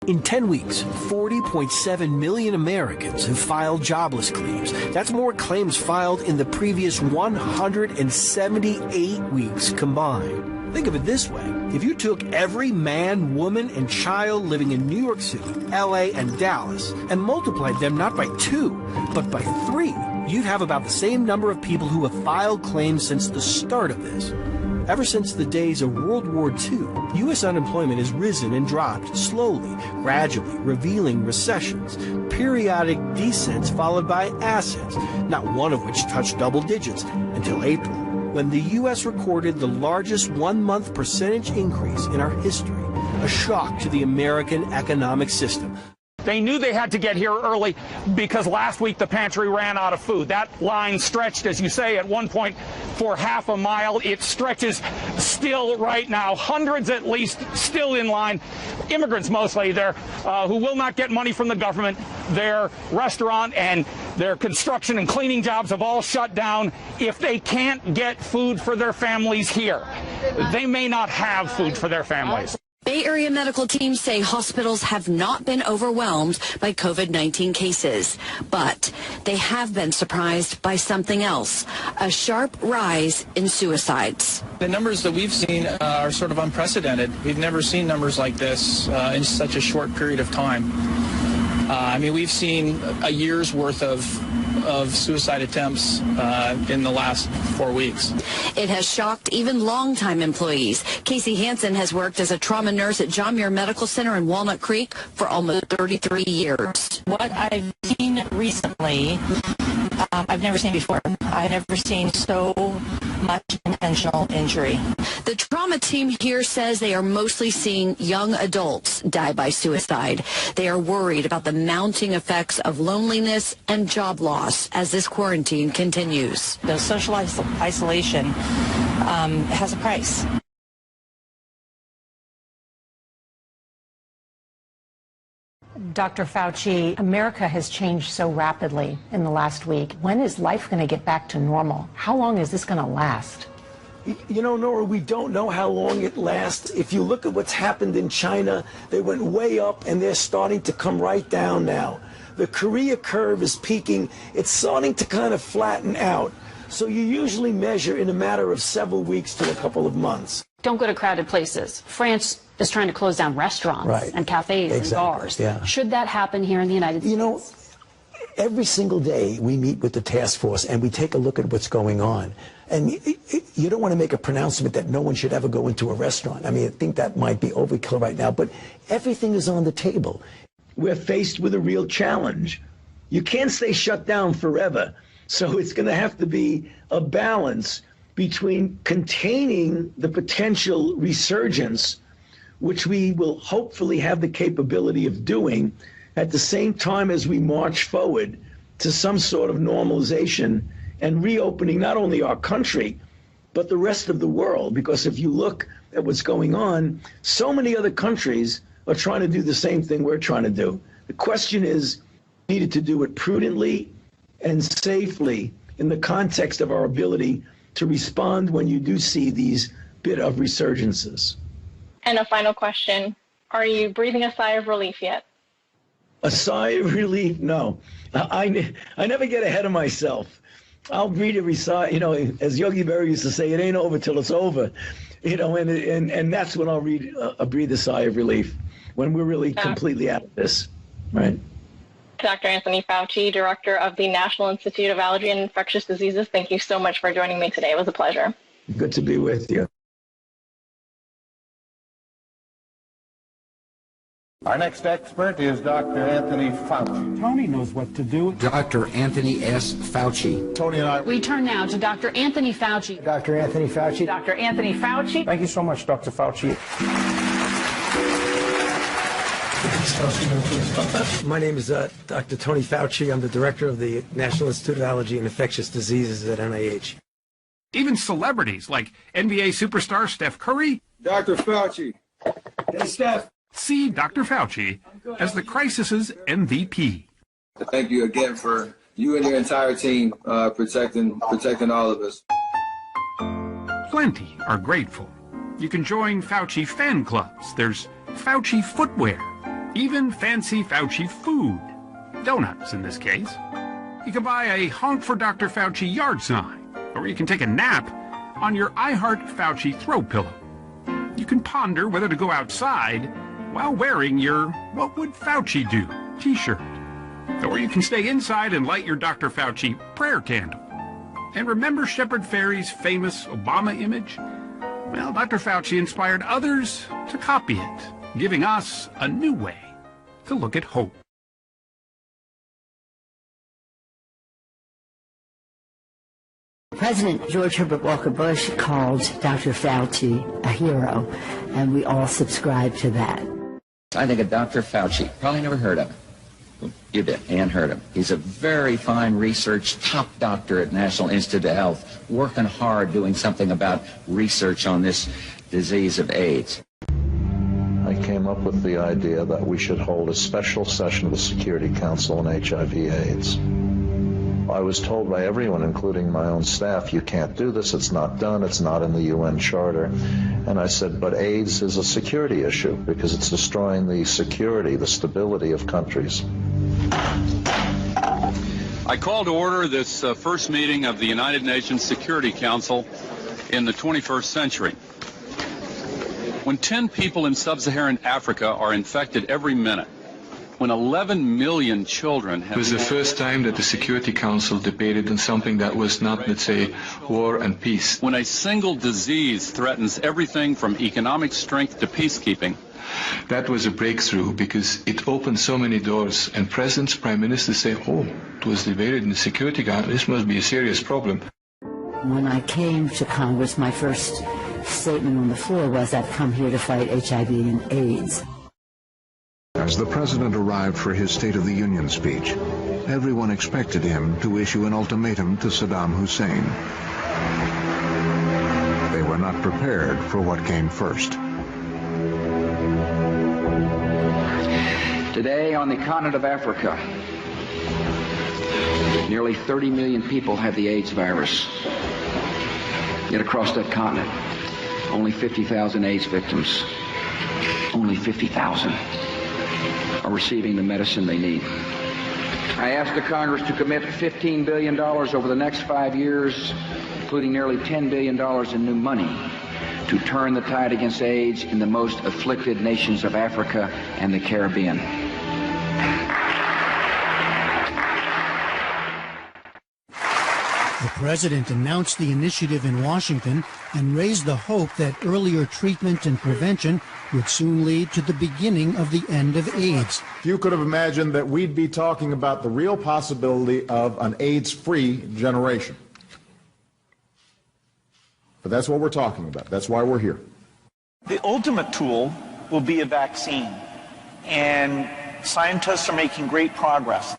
In 10 weeks, 40.7 million Americans have filed jobless claims. That's more claims filed in the previous 178 weeks combined. Think of it this way. If you took every man, woman, and child living in New York City, LA, and Dallas and multiplied them not by 2, but by 3, you'd have about the same number of people who have filed claims since the start of this. Ever since the days of World War II, U.S. unemployment has risen and dropped slowly, gradually, revealing recessions, periodic descents followed by ascents, not one of which touched double digits until April, when the U.S. recorded the largest one-month percentage increase in our history, a shock to the American economic system. They knew they had to get here early because last week the pantry ran out of food. That line stretched, as you say, at one point for half a mile. It stretches still right now. Hundreds at least still in line. Immigrants mostly there who will not get money from the government. Their restaurant and their construction and cleaning jobs have all shut down. If they can't get food for their families here, they may not have food for their families. Bay Area medical teams say hospitals have not been overwhelmed by COVID-19 cases, but they have been surprised by something else, a sharp rise in suicides. The numbers that we've seen are sort of unprecedented. We've never seen numbers like this in such a short period of time. I mean, we've seen a year's worth of suicide attempts in the last 4 weeks. It has shocked even longtime employees. Casey Hansen has worked as a trauma nurse at John Muir Medical Center in Walnut Creek for almost 33 years. What I've seen recently, I've never seen before. I've never seen so much intentional injury. The trauma team here says they are mostly seeing young adults die by suicide. They are worried about the mounting effects of loneliness and job loss as this quarantine continues. The social isolation has a price. Dr. Fauci, America has changed so rapidly in the last week. When is life going to get back to normal? How long is this going to last? You know, Nora, we don't know how long it lasts. If you look at what's happened in China, they went way up and they're starting to come right down now. The Korea curve is peaking. It's starting to kind of flatten out. So you usually measure in a matter of several weeks to a couple of months. Don't go to crowded places. France is trying to close down restaurants and cafes and bars. Yeah. Should that happen here in the United States? You know, every single day we meet with the task force and we take a look at what's going on. And you don't want to make a pronouncement that no one should ever go into a restaurant. I mean, I think that might be overkill right now, but everything is on the table. We're faced with a real challenge. You can't stay shut down forever. So it's going to have to be a balance between containing the potential resurgence, which we will hopefully have the capability of doing, at the same time as we march forward to some sort of normalization and reopening not only our country, but the rest of the world. Because if you look at what's going on, so many other countries are trying to do the same thing we're trying to do. The question is, we needed to do it prudently and safely in the context of our ability to respond when you do see these bit of resurgences. And a final question. Are you breathing a sigh of relief yet? A sigh of relief? No. I never get ahead of myself. I'll breathe every sigh. You know, as Yogi Berra used to say, it ain't over till it's over. You know, and that's when I'll breathe a sigh of relief, when we're really completely out of this, right? Dr. Anthony Fauci, Director of the National Institute of Allergy and Infectious Diseases, thank you so much for joining me today. It was a pleasure. Good to be with you. Our next expert is Dr. Anthony Fauci. Tony knows what to do. Dr. Anthony S. Fauci. Tony and I. We turn now to Dr. Anthony Fauci. Dr. Anthony Fauci. Dr. Anthony Fauci. Thank you so much, Dr. Fauci. My name is Dr. Tony Fauci. I'm the director of the National Institute of Allergy and Infectious Diseases at NIH. Even celebrities like NBA superstar Steph Curry. Dr. Fauci. Hey, Steph. See Dr. Fauci as the crisis's MVP. Thank you again for you and your entire team protecting all of us. Plenty are grateful. You can join Fauci fan clubs. There's Fauci footwear even fancy Fauci food. Donuts, in this case. You can buy a Honk for Dr. Fauci yard sign, or you can take a nap on your I Heart Fauci throw pillow. You can ponder whether to go outside while wearing your What Would Fauci Do t-shirt. Or you can stay inside and light your Dr. Fauci prayer candle. And remember Shepard Fairey's famous Obama image? Well, Dr. Fauci inspired others to copy it, giving us a new way to look at hope. President George Herbert Walker Bush called Dr. Fauci a hero, and we all subscribe to that. I think of Dr. Fauci. Probably never heard of him. You did. Ann heard him. He's a very fine research, top doctor at National Institute of Health, working hard doing something about research on this disease of AIDS. I came up with the idea that we should hold a special session of the Security Council on HIV/AIDS. I was told by everyone, including my own staff, you can't do this, it's not done, it's not in the UN Charter. And I said, but AIDS is a security issue because it's destroying the security, the stability of countries. I call to order this first meeting of the United Nations Security Council in the 21st century. When 10 people in sub-Saharan Africa are infected every minute, when 11 million children have... It was the first time that the Security Council debated on something that was not, let's say, war and peace. When a single disease threatens everything from economic strength to peacekeeping. That was a breakthrough because it opened so many doors, and presidents, prime ministers say, oh, it was debated in the Security Council, this must be a serious problem. When I came to Congress, my first statement on the floor was, I've come here to fight HIV and AIDS. As the president arrived for his State of the Union speech, everyone expected him to issue an ultimatum to Saddam Hussein. They were not prepared for what came first. Today, on the continent of Africa, nearly 30 million people have the AIDS virus. Yet across that continent, only 50,000 AIDS victims, only 50,000, are receiving the medicine they need. I ask the Congress to commit $15 billion over the next 5 years, including nearly $10 billion in new money, to turn the tide against AIDS in the most afflicted nations of Africa and the Caribbean. The president announced the initiative in Washington and raised the hope that earlier treatment and prevention would soon lead to the beginning of the end of AIDS. Few could have imagined that we'd be talking about the real possibility of an AIDS-free generation. But that's what we're talking about. That's why we're here. The ultimate tool will be a vaccine, and scientists are making great progress.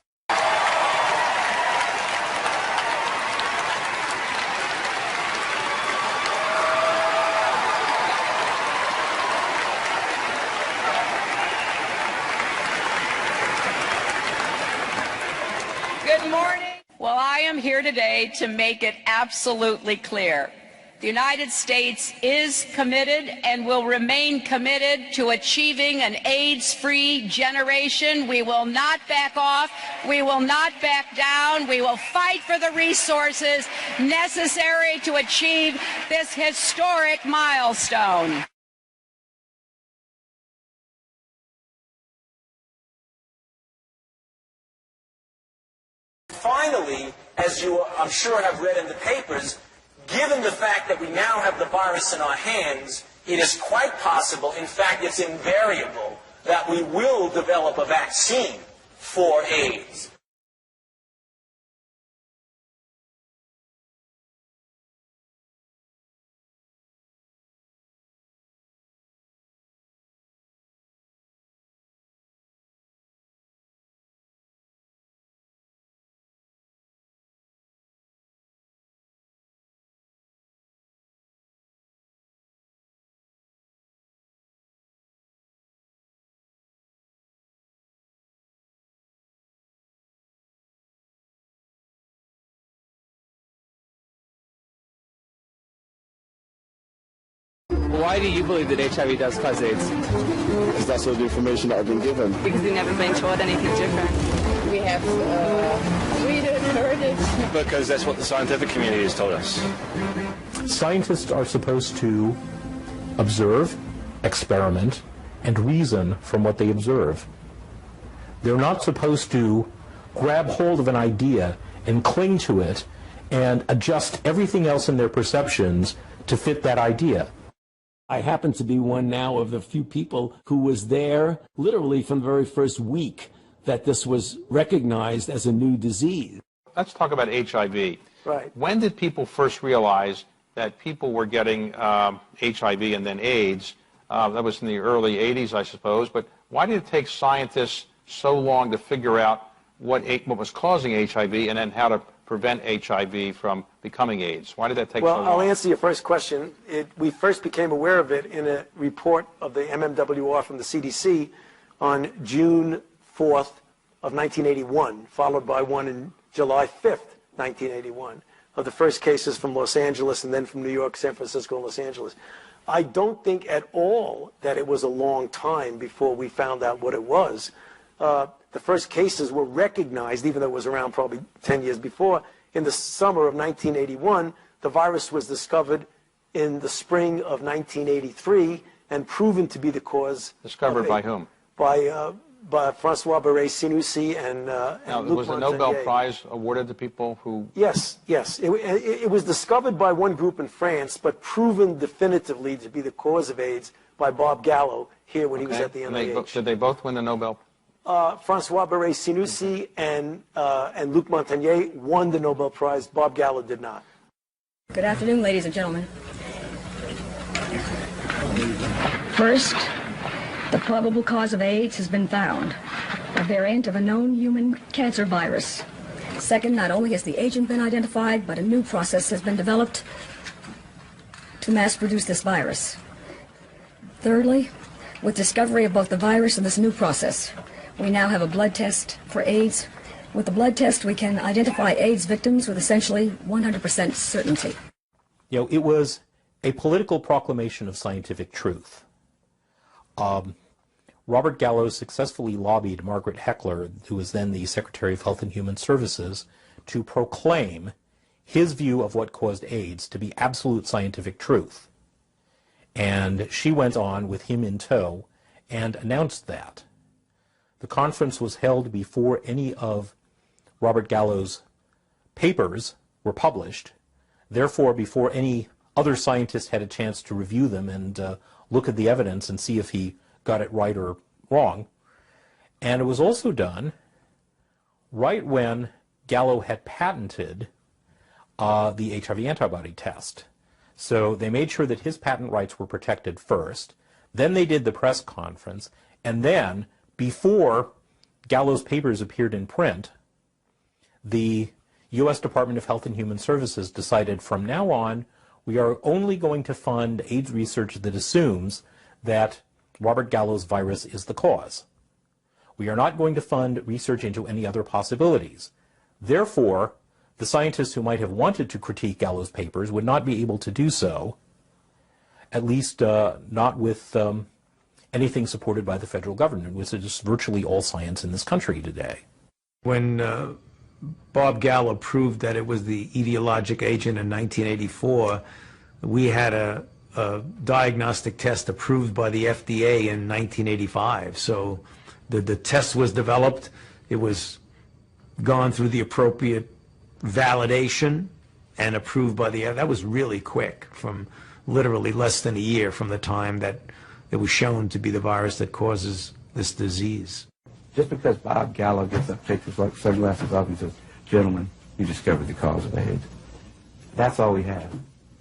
Good morning. Well, I am here today to make it absolutely clear. The United States is committed and will remain committed to achieving an AIDS-free generation. We will not back off. We will not back down. We will fight for the resources necessary to achieve this historic milestone. Finally, as you, I'm sure, have read in the papers, given the fact that we now have the virus in our hands, it is quite possible, in fact, it's invariable, that we will develop a vaccine for AIDS. Why do you believe that HIV does cause AIDS? Because that's all the information that I've been given. Because we've never been taught anything different. We have read it, heard it. Because that's what the scientific community has told us. Scientists are supposed to observe, experiment, and reason from what they observe. They're not supposed to grab hold of an idea and cling to it and adjust everything else in their perceptions to fit that idea. I happen to be one now of the few people who was there literally from the very first week that this was recognized as a new disease. Let's talk about HIV. Right. When did people first realize that people were getting HIV and then AIDS? That was in the early 80s, I suppose. But why did it take scientists so long to figure out what was causing HIV and then how to prevent HIV from becoming AIDS? Why did that take so long? Well, I'll answer your first question. We first became aware of it in a report of the MMWR from the CDC on June 4th of 1981, followed by one in July 5th, 1981, of the first cases from Los Angeles and then from New York, San Francisco, and Los Angeles. I don't think at all that it was a long time before we found out what it was. The first cases were recognized, even though it was around probably 10 years before. In the summer of 1981, the virus was discovered in the spring of 1983 and proven to be the cause. Discovered by whom? By Francois Barré-Sinoussi and Luc was the Nobel Prize awarded to people who... Yes, yes. It was discovered by one group in France, but proven definitively to be the cause of AIDS by Bob Gallo here when he was at the NIH. Did they both win the Nobel? Francois Barré-Sinoussi and Luc Montagnier won the Nobel Prize. Bob Gallo did not. Good afternoon, ladies and gentlemen. First, the probable cause of AIDS has been found, a variant of a known human cancer virus. Second, not only has the agent been identified, but a new process has been developed to mass produce this virus. Thirdly, with discovery of both the virus and this new process, we now have a blood test for AIDS. With the blood test, we can identify AIDS victims with essentially 100% certainty. You know, it was a political proclamation of scientific truth. Robert Gallo successfully lobbied Margaret Heckler, who was then the Secretary of Health and Human Services, to proclaim his view of what caused AIDS to be absolute scientific truth. And she went on with him in tow and announced that. The conference was held before any of Robert Gallo's papers were published, therefore before any other scientist had a chance to review them and look at the evidence and see if he got it right or wrong. And it was also done right when Gallo had patented the HIV antibody test. So they made sure that his patent rights were protected first, then they did the press conference, and then before Gallo's papers appeared in print, the U.S. Department of Health and Human Services decided from now on we are only going to fund AIDS research that assumes that Robert Gallo's virus is the cause. We are not going to fund research into any other possibilities. Therefore, the scientists who might have wanted to critique Gallo's papers would not be able to do so, at least not with anything supported by the federal government, which is virtually all science in this country today. When Bob Gallo proved that it was the etiologic agent in 1984, we had a diagnostic test approved by the FDA in 1985. So the test was developed, it was gone through the appropriate validation and approved by the FDA. That was really quick, from literally less than a year from the time that it was shown to be the virus that causes this disease. Just because Bob Gallo gets up, takes his sunglasses off and says, "Gentlemen, you discovered the cause of AIDS." That's all we have.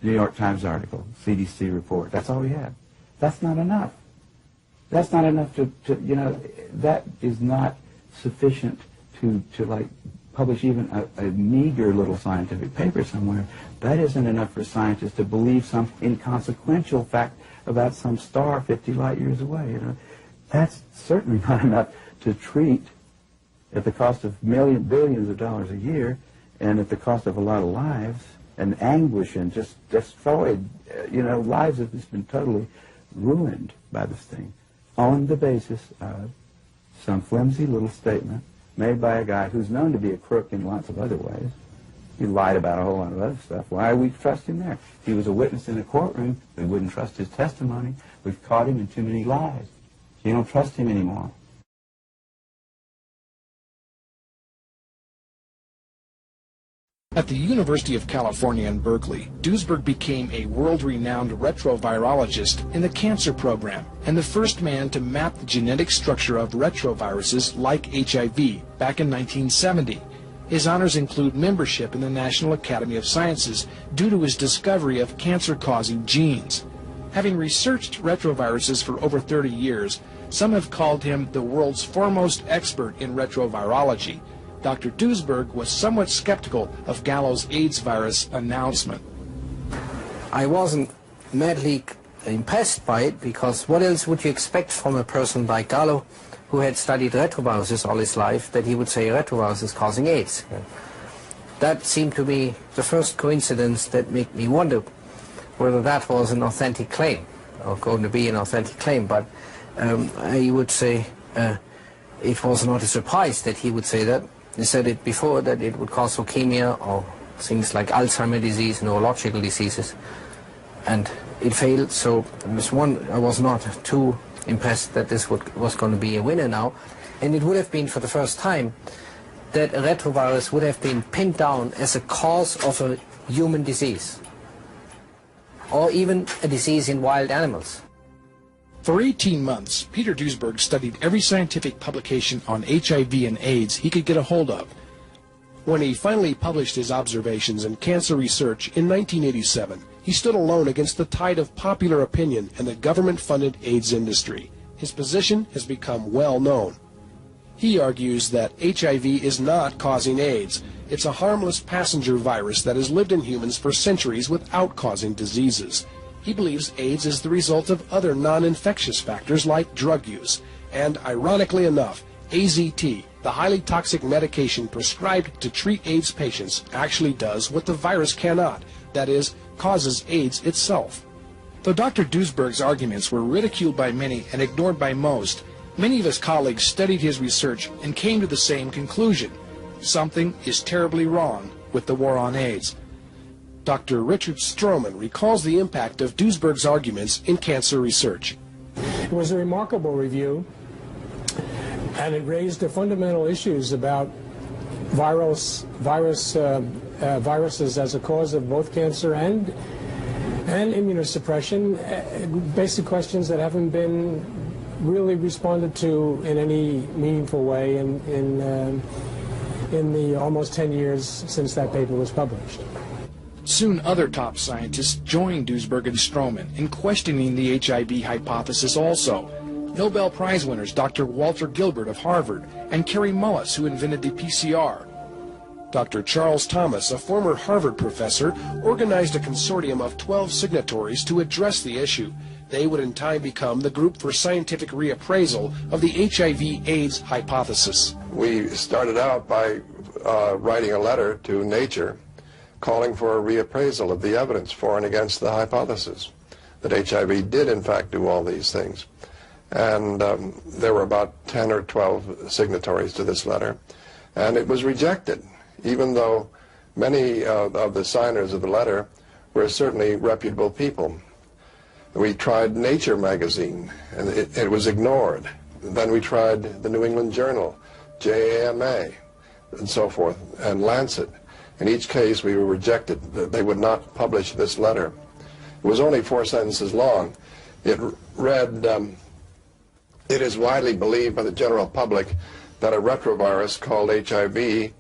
New York Times article, CDC report, that's all we have. That's not enough. That's not enough to you know, that is not sufficient to like publish even a meager little scientific paper somewhere. That isn't enough for scientists to believe some inconsequential fact about some star 50 light years away. You know, that's certainly not enough to treat at the cost of billions of dollars a year and at the cost of a lot of lives and anguish and just destroyed, lives have just been totally ruined by this thing on the basis of some flimsy little statement made by a guy who's known to be a crook in lots of other ways. He lied about a whole lot of other stuff. Why are we trusting him there? If he was a witness in a courtroom, we wouldn't trust his testimony. We've caught him in too many lies. You don't trust him anymore. At the University of California in Berkeley, Duesberg became a world-renowned retrovirologist in the cancer program and the first man to map the genetic structure of retroviruses like HIV back in 1970. His honors include membership in the National Academy of Sciences due to his discovery of cancer-causing genes. Having researched retroviruses for over 30 years, some have called him the world's foremost expert in retrovirology. Dr. Duesberg was somewhat skeptical of Gallo's AIDS virus announcement. I wasn't madly impressed by it, because what else would you expect from a person like Gallo, who had studied retroviruses all his life, that he would say retrovirus is causing AIDS? That seemed to be the first coincidence that made me wonder whether that was an authentic claim, or going to be an authentic claim. But I would say it was not a surprise that he would say that. He said it before, that it would cause leukemia or things like Alzheimer's disease, neurological diseases, and it failed. So I was not too impressed that this was going to be a winner now, and it would have been for the first time that a retrovirus would have been pinned down as a cause of a human disease, or even a disease in wild animals. For 18 months, Peter Duesberg studied every scientific publication on HIV and AIDS he could get a hold of. When he finally published his observations in Cancer Research in 1987, he stood alone against the tide of popular opinion and the government-funded AIDS industry. His position has become well known. He argues that HIV is not causing AIDS. It's a harmless passenger virus that has lived in humans for centuries without causing diseases. He believes AIDS is the result of other non-infectious factors like drug use. And ironically enough, AZT, the highly toxic medication prescribed to treat AIDS patients, actually does what the virus cannot, that is, causes AIDS itself. Though Dr. Duesberg's arguments were ridiculed by many and ignored by most, many of his colleagues studied his research and came to the same conclusion. Something is terribly wrong with the war on AIDS. Dr. Richard Stroman recalls the impact of Duesberg's arguments in Cancer Research. It was a remarkable review, and it raised the fundamental issues about viruses as a cause of both cancer and immunosuppression, basic questions that haven't been really responded to in any meaningful way in the almost 10 years since that paper was published. Soon other top scientists joined Duesberg and Stroman in questioning the HIV hypothesis also. Nobel Prize winners Dr. Walter Gilbert of Harvard and Kary Mullis, who invented the PCR. Dr. Charles Thomas, a former Harvard professor, organized a consortium of 12 signatories to address the issue. They would in time become the Group for Scientific Reappraisal of the HIV/AIDS hypothesis. We started out by writing a letter to Nature calling for a reappraisal of the evidence for and against the hypothesis that HIV did in fact do all these things. And there were about 10 or 12 signatories to this letter, and it was rejected, even though many of the signers of the letter were certainly reputable people. We tried Nature magazine, and it was ignored. Then we tried the New England Journal, JAMA, and so forth, and Lancet. In each case, we were rejected. They would not publish this letter. It was only 4 sentences long. It read, it is widely believed by the general public that a retrovirus called HIV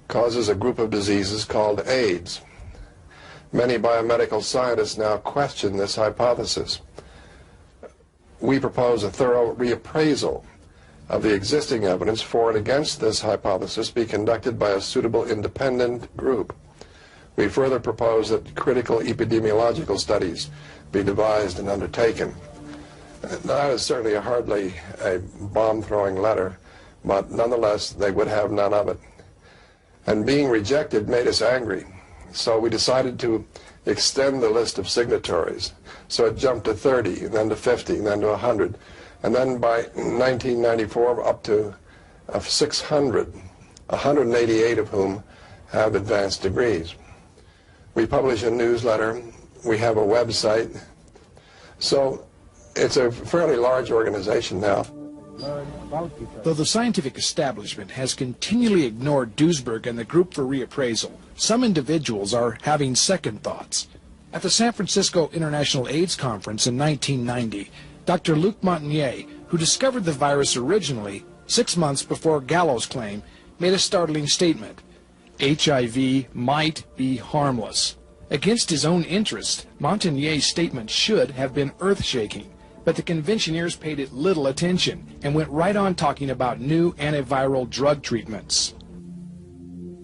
causes a group of diseases called AIDS. Many biomedical scientists now question this hypothesis. We propose a thorough reappraisal of the existing evidence for and against this hypothesis be conducted by a suitable independent group. We further propose that critical epidemiological studies be devised and undertaken. That is certainly hardly a bomb-throwing letter, but nonetheless they would have none of it. And being rejected made us angry. So we decided to extend the list of signatories. So it jumped to 30, and then to 50, and then to 100. And then by 1994 up to 600, 188 of whom have advanced degrees. We publish a newsletter. We have a website. So it's a fairly large organization now. Though the scientific establishment has continually ignored Duesberg and the Group for Reappraisal, some individuals are having second thoughts. At the San Francisco International AIDS Conference in 1990, Dr. Luc Montagnier, who discovered the virus originally 6 months before Gallo's claim, made a startling statement. HIV might be harmless. Against his own interest, Montagnier's statement should have been earth-shaking, but the conventioneers paid it little attention and went right on talking about new antiviral drug treatments.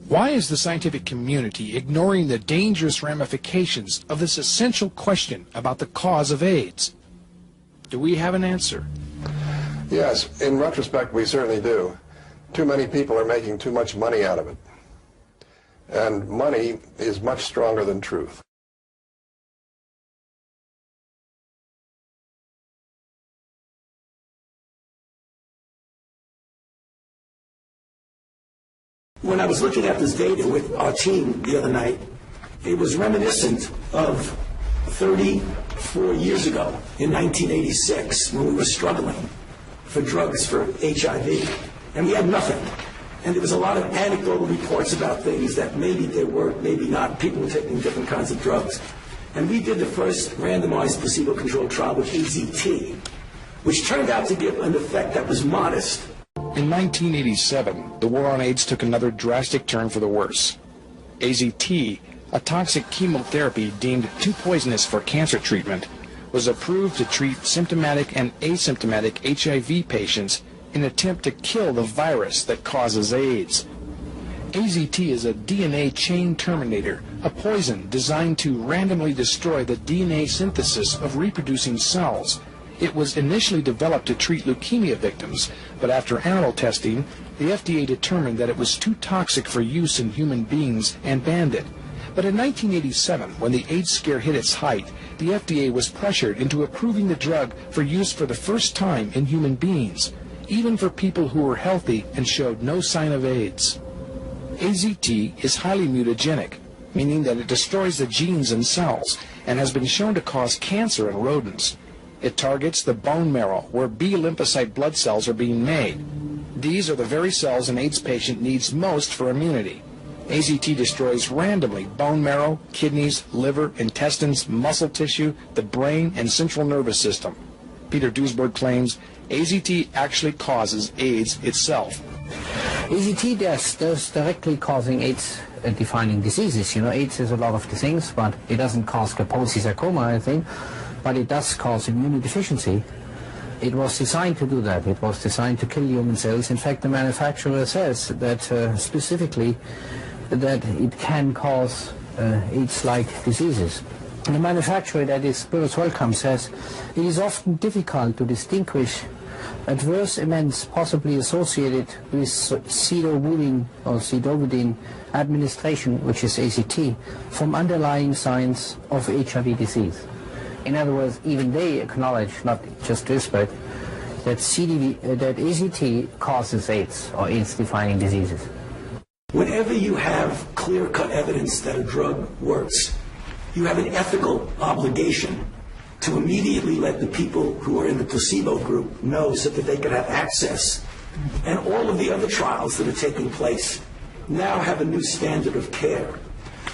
Why is the scientific community ignoring the dangerous ramifications of this essential question about the cause of AIDS? Do we have an answer? Yes, in retrospect, we certainly do. Too many people are making too much money out of it. And money is much stronger than truth. When I was looking at this data with our team the other night, it was reminiscent of 34 years ago in 1986 when we were struggling for drugs for HIV, and we had nothing. And there was a lot of anecdotal reports about things that maybe they worked, maybe not. People were taking different kinds of drugs. And we did the first randomized placebo-controlled trial with AZT, which turned out to give an effect that was modest. In 1987, the war on AIDS took another drastic turn for the worse. AZT, a toxic chemotherapy deemed too poisonous for cancer treatment, was approved to treat symptomatic and asymptomatic HIV patients in an attempt to kill the virus that causes AIDS. AZT is a DNA chain terminator, a poison designed to randomly destroy the DNA synthesis of reproducing cells. It was initially developed to treat leukemia victims, but after animal testing, the FDA determined that it was too toxic for use in human beings and banned it. But in 1987, when the AIDS scare hit its height, the FDA was pressured into approving the drug for use for the first time in human beings, even for people who were healthy and showed no sign of AIDS. AZT is highly mutagenic, meaning that it destroys the genes in cells and has been shown to cause cancer in rodents. It targets the bone marrow, where B lymphocyte blood cells are being made. These are the very cells an AIDS patient needs most for immunity. AZT destroys randomly bone marrow, kidneys, liver, intestines, muscle tissue, the brain, and central nervous system. Peter Duesberg claims AZT actually causes AIDS itself. AZT does directly causing AIDS-defining diseases. You know, AIDS is a lot of things, but it doesn't cause Kaposi sarcoma, I think. But it does cause immunodeficiency. It was designed to do that. It was designed to kill human cells. In fact, the manufacturer says that specifically that it can cause AIDS-like diseases. And the manufacturer, that is Burroughs Wellcome, says it is often difficult to distinguish adverse events possibly associated with pseudovidin or pseudovidin administration, which is AZT, from underlying signs of HIV disease. In other words, even they acknowledge, not just Duesberg, that AZT causes AIDS or AIDS-defining diseases. Whenever you have clear-cut evidence that a drug works, you have an ethical obligation to immediately let the people who are in the placebo group know so that they could have access. And all of the other trials that are taking place now have a new standard of care.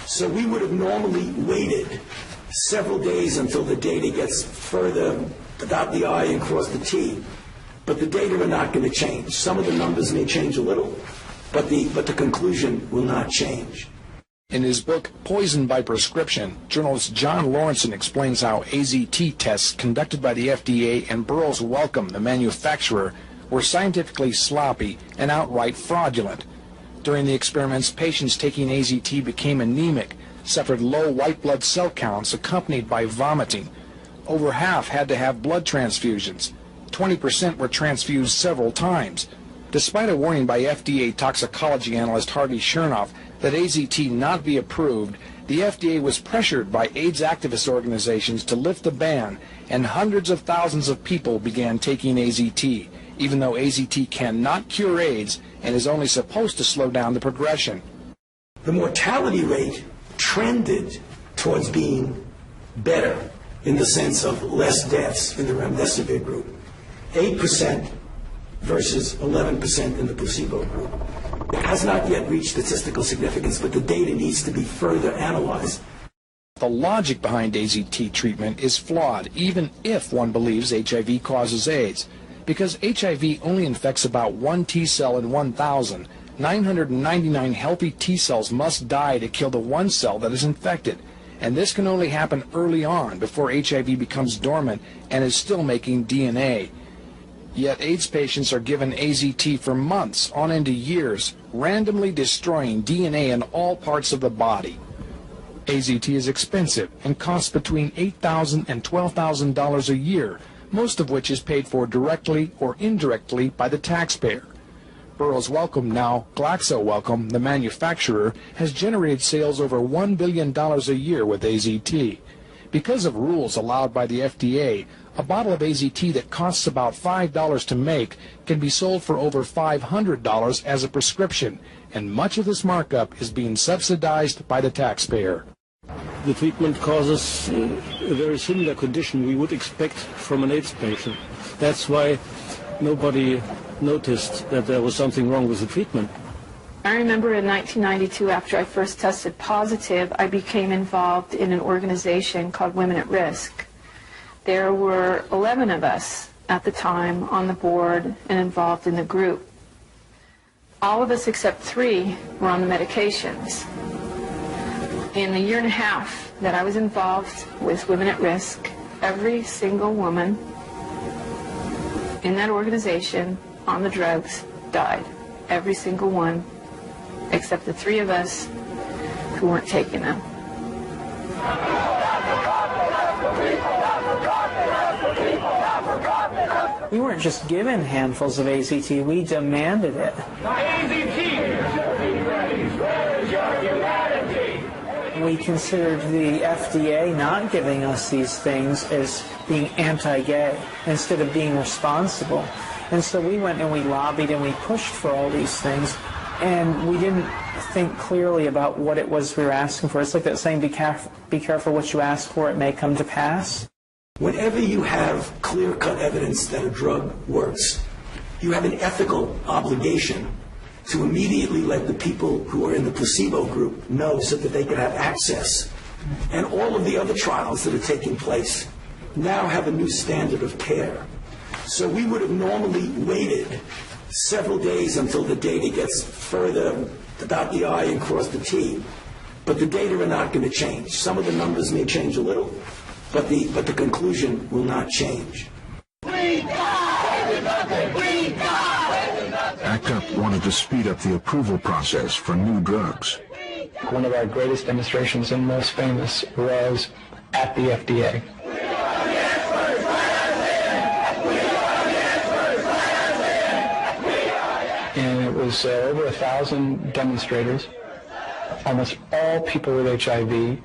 So we would have normally waited several days until the data gets further, dot the I and cross the T. But the data are not going to change. Some of the numbers may change a little, but the conclusion will not change. In his book, Poison by Prescription, journalist John Lawrenson explains how AZT tests conducted by the FDA and Burroughs Wellcome, the manufacturer, were scientifically sloppy and outright fraudulent. During the experiments, patients taking AZT became anemic, suffered low white blood cell counts accompanied by vomiting. Over half had to have blood transfusions. 20% were transfused several times. Despite a warning by FDA toxicology analyst Harvey Chernoff that AZT not be approved The FDA was pressured by AIDS activist organizations to lift the ban, and hundreds of thousands of people began taking AZT, even though AZT cannot cure AIDS and is only supposed to slow down the progression. The mortality rate trended towards being better in the sense of less deaths in the remdesivir group. 8% versus 11% in the placebo group. It has not yet reached statistical significance, but the data needs to be further analyzed. The logic behind AZT treatment is flawed, even if one believes HIV causes AIDS, because HIV only infects about 1 T cell in 1,000. 999 healthy T cells must die to kill the 1 cell that is infected, and this can only happen early on before HIV becomes dormant and is still making DNA. Yet AIDS patients are given AZT for months, on into years, randomly destroying DNA in all parts of the body. AZT is expensive and costs between $8,000 and $12,000 a year, most of which is paid for directly or indirectly by the taxpayer. Burroughs Wellcome, now Glaxo Wellcome, the manufacturer, has generated sales over $1 billion a year with AZT. Because of rules allowed by the FDA, a bottle of AZT that costs about $5 to make can be sold for over $500 as a prescription, and much of this markup is being subsidized by the taxpayer. The treatment causes a very similar condition we would expect from an AIDS patient. That's why nobody noticed that there was something wrong with the treatment. I remember in 1992, after I first tested positive, I became involved in an organization called Women at Risk. There were 11 of us at the time on the board and involved in the group. All of us except 3 were on the medications. In the year and a half that I was involved with Women at Risk, every single woman in that organization on the drugs died. Every single one, except the 3 of us who weren't taking them. We weren't just given handfuls of AZT, we demanded it. We considered the FDA not giving us these things as being anti-gay instead of being responsible. And so we went and we lobbied and we pushed for all these things, and we didn't think clearly about what it was we were asking for. It's like that saying, be careful what you ask for, it may come to pass. Whenever you have clear-cut evidence that a drug works, you have an ethical obligation to immediately let the people who are in the placebo group know so that they can have access. And all of the other trials that are taking place now have a new standard of care. So we would have normally waited several days until the data gets further to dot the I and cross the T. But the data are not going to change. Some of the numbers may change a little, but the conclusion will not change. ACT UP wanted to speed up the approval process for new drugs. One of our greatest demonstrations and most famous was at the FDA. And it was over 1,000 demonstrators, almost all people with HIV,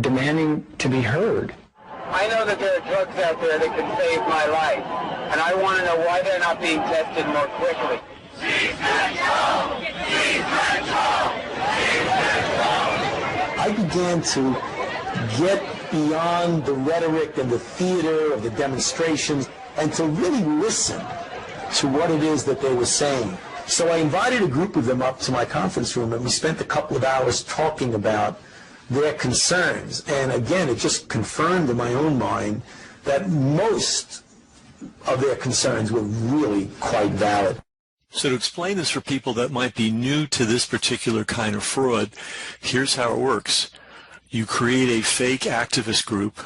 demanding to be heard. I know that there are drugs out there that can save my life, and I want to know why they're not being tested more quickly. I began to get beyond the rhetoric and the theater of the demonstrations and to really listen to what it is that they were saying. So I invited a group of them up to my conference room, and we spent a couple of hours talking about their concerns. And again, it just confirmed in my own mind that most of their concerns were really quite valid. So to explain this for people that might be new to this particular kind of fraud, here's how it works. You create a fake activist group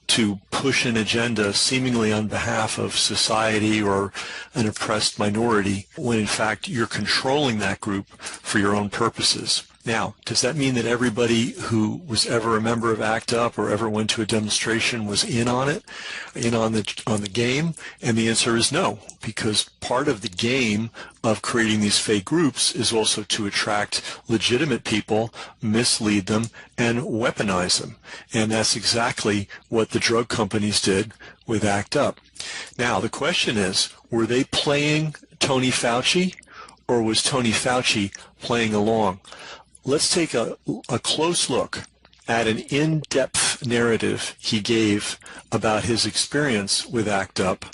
to push an agenda seemingly on behalf of society or an oppressed minority, when in fact you're controlling that group for your own purposes. Now, does that mean that everybody who was ever a member of ACT UP or ever went to a demonstration was in on it, in on the game? And the answer is no, because part of the game of creating these fake groups is also to attract legitimate people, mislead them, and weaponize them. And that's exactly what the drug companies did with ACT UP. Now, the question is, were they playing Tony Fauci, or was Tony Fauci playing along? Let's take a close look at an in-depth narrative he gave about his experience with ACT UP.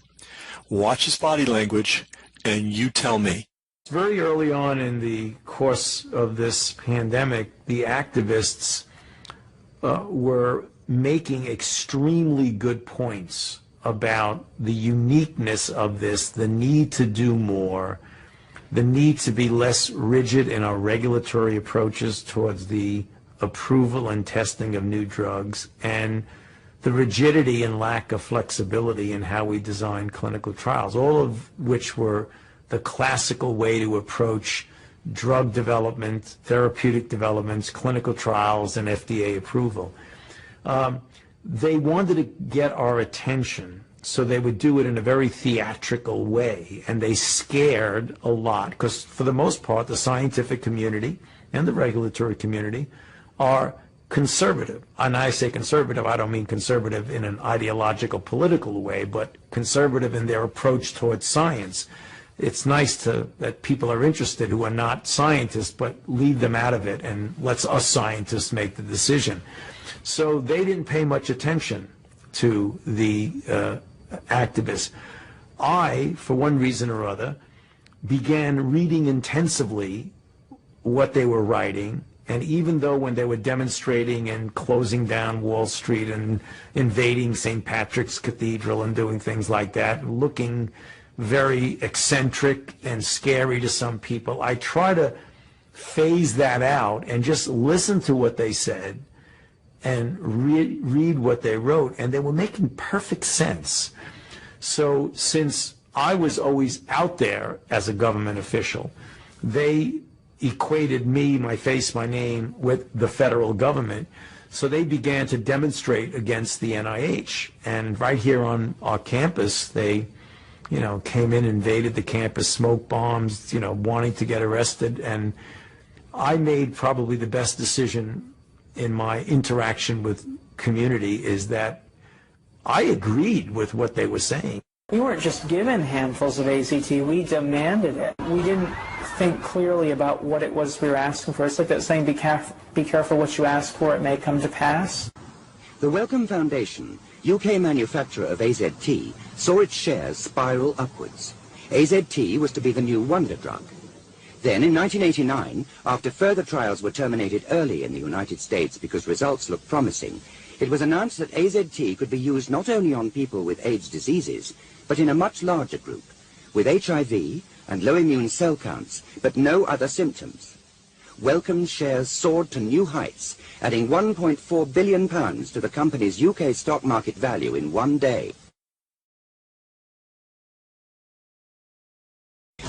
Watch his body language, and you tell me. Very early on in the course of this pandemic, the activists were making extremely good points about the uniqueness of this, the need to do more, the need to be less rigid in our regulatory approaches towards the approval and testing of new drugs, and the rigidity and lack of flexibility in how we design clinical trials, all of which were the classical way to approach drug development, therapeutic developments, clinical trials, and FDA approval. They wanted to get our attention, so they would do it in a very theatrical way, and they scared a lot, because for the most part, the scientific community and the regulatory community are conservative. And I say conservative, I don't mean conservative in an ideological, political way, but conservative in their approach towards science. It's nice that people are interested who are not scientists, but leave them out of it and lets us scientists make the decision. So they didn't pay much attention to the activists. I, for one reason or other, began reading intensively what they were writing, and even though when they were demonstrating and closing down Wall Street and invading St. Patrick's Cathedral and doing things like that, looking very eccentric and scary to some people, I try to phase that out and just listen to what they said and read what they wrote, and they were making perfect sense. So since I was always out there as a government official, they equated me, my face, my name, with the federal government. So they began to demonstrate against the NIH. And right here on our campus, they, came in, invaded the campus, smoked bombs, wanting to get arrested. And I made probably the best decision in my interaction with community, is that I agreed with what they were saying. We weren't just given handfuls of AZT, we demanded it. We didn't think clearly about what it was we were asking for. It's like that saying, be careful what you ask for, it may come to pass. The Wellcome Foundation, UK manufacturer of AZT, saw its shares spiral upwards. AZT was to be the new wonder drug. Then, in 1989, after further trials were terminated early in the United States because results looked promising, it was announced that AZT could be used not only on people with AIDS diseases, but in a much larger group, with HIV and low immune cell counts, but no other symptoms. Wellcome's shares soared to new heights, adding £1.4 billion to the company's UK stock market value in one day.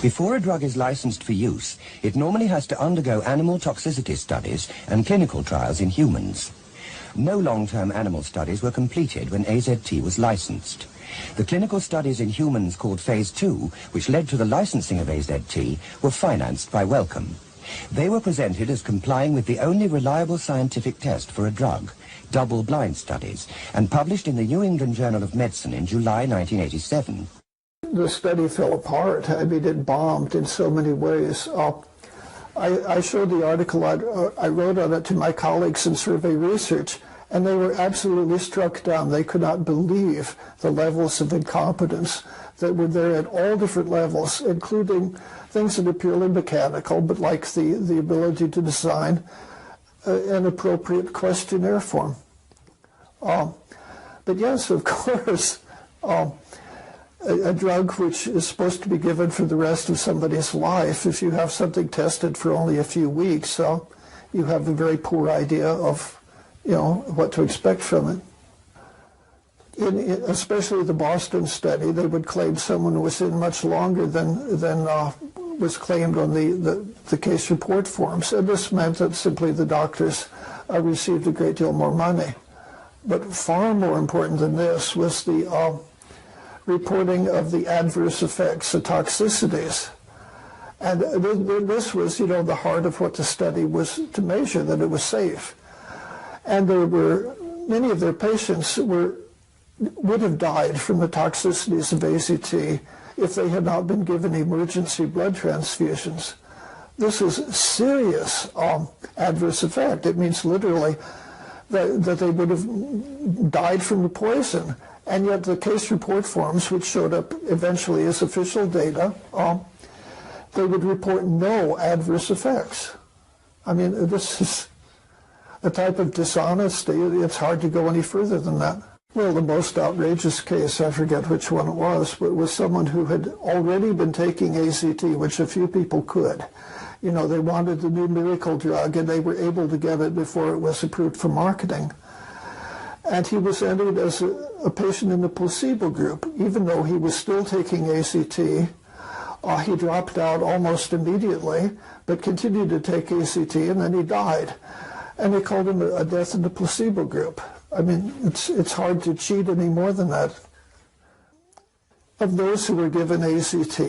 Before a drug is licensed for use, it normally has to undergo animal toxicity studies and clinical trials in humans. No long-term animal studies were completed when AZT was licensed. The clinical studies in humans called Phase 2, which led to the licensing of AZT, were financed by Wellcome. They were presented as complying with the only reliable scientific test for a drug, double-blind studies, and published in the New England Journal of Medicine in July 1987. The study fell apart. I mean, it bombed in so many ways. I showed the article I wrote on it to my colleagues in survey research, and they were absolutely struck down. They could not believe the levels of incompetence that were there at all different levels, including things that are purely mechanical, but like the ability to design an appropriate questionnaire form. But yes, of course, a drug which is supposed to be given for the rest of somebody's life, if you have something tested for only a few weeks, you have a very poor idea of, what to expect from it. Especially the Boston study, they would claim someone was in much longer than was claimed on the case report forms, and this meant that simply the doctors received a great deal more money. But far more important than this was the reporting of the adverse effects, the toxicities. And this was, you know, the heart of what the study was to measure, that it was safe. And there were many of their patients would have died from the toxicities of AZT if they had not been given emergency blood transfusions. This is serious adverse effect. It means literally that they would have died from the poison. And yet the case report forms, which showed up eventually as official data, they would report no adverse effects. I mean, this is a type of dishonesty. It's hard to go any further than that. Well, the most outrageous case, I forget which one it was, but it was someone who had already been taking AZT, which a few people could. You know, they wanted the new miracle drug, and they were able to get it before it was approved for marketing. And he was entered as a patient in the placebo group. Even though he was still taking AZT, he dropped out almost immediately, but continued to take AZT, and then he died. And they called him a death in the placebo group. I mean, it's hard to cheat any more than that. Of those who were given AZT,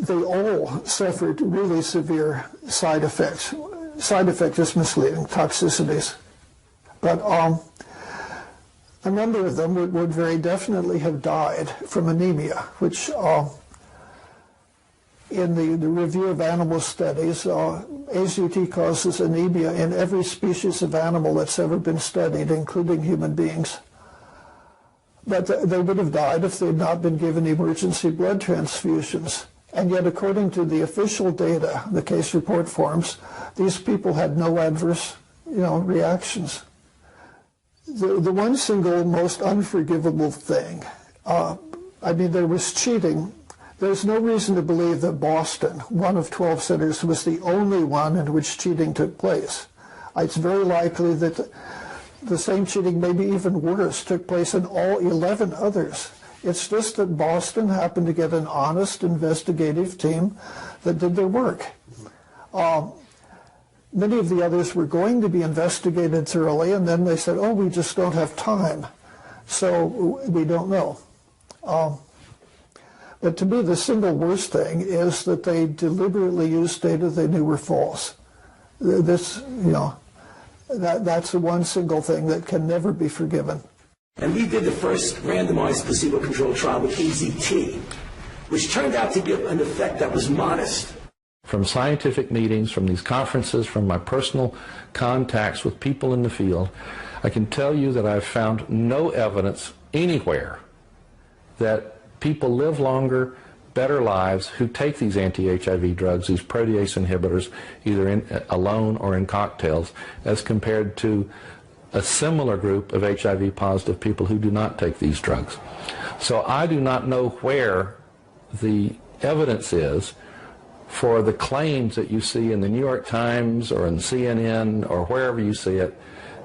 they all suffered really severe side effects. Side effect is misleading, toxicities. But a number of them would very definitely have died from anemia, which in the review of animal studies, AZT causes anemia in every species of animal that's ever been studied, including human beings. But they would have died if they had not been given emergency blood transfusions. And yet, according to the official data, the case report forms, these people had no adverse, reactions. The one single most unforgivable thing, there was cheating. There's no reason to believe that Boston, one of 12 centers, was the only one in which cheating took place. It's very likely that the same cheating, maybe even worse, took place in all 11 others. It's just that Boston happened to get an honest investigative team that did their work. Many of the others were going to be investigated thoroughly, and then they said, oh, we just don't have time, so we don't know. But to me, the single worst thing is that they deliberately used data they knew were false. This, that's the one single thing that can never be forgiven. And we did the first randomized placebo-controlled trial with AZT, which turned out to give an effect that was modest. From scientific meetings, from these conferences, from my personal contacts with people in the field, I can tell you that I've found no evidence anywhere that people live longer, better lives who take these anti-HIV drugs, these protease inhibitors, either alone or in cocktails, as compared to a similar group of HIV-positive people who do not take these drugs. So I do not know where the evidence is for the claims that you see in the New York Times or in CNN or wherever you see it,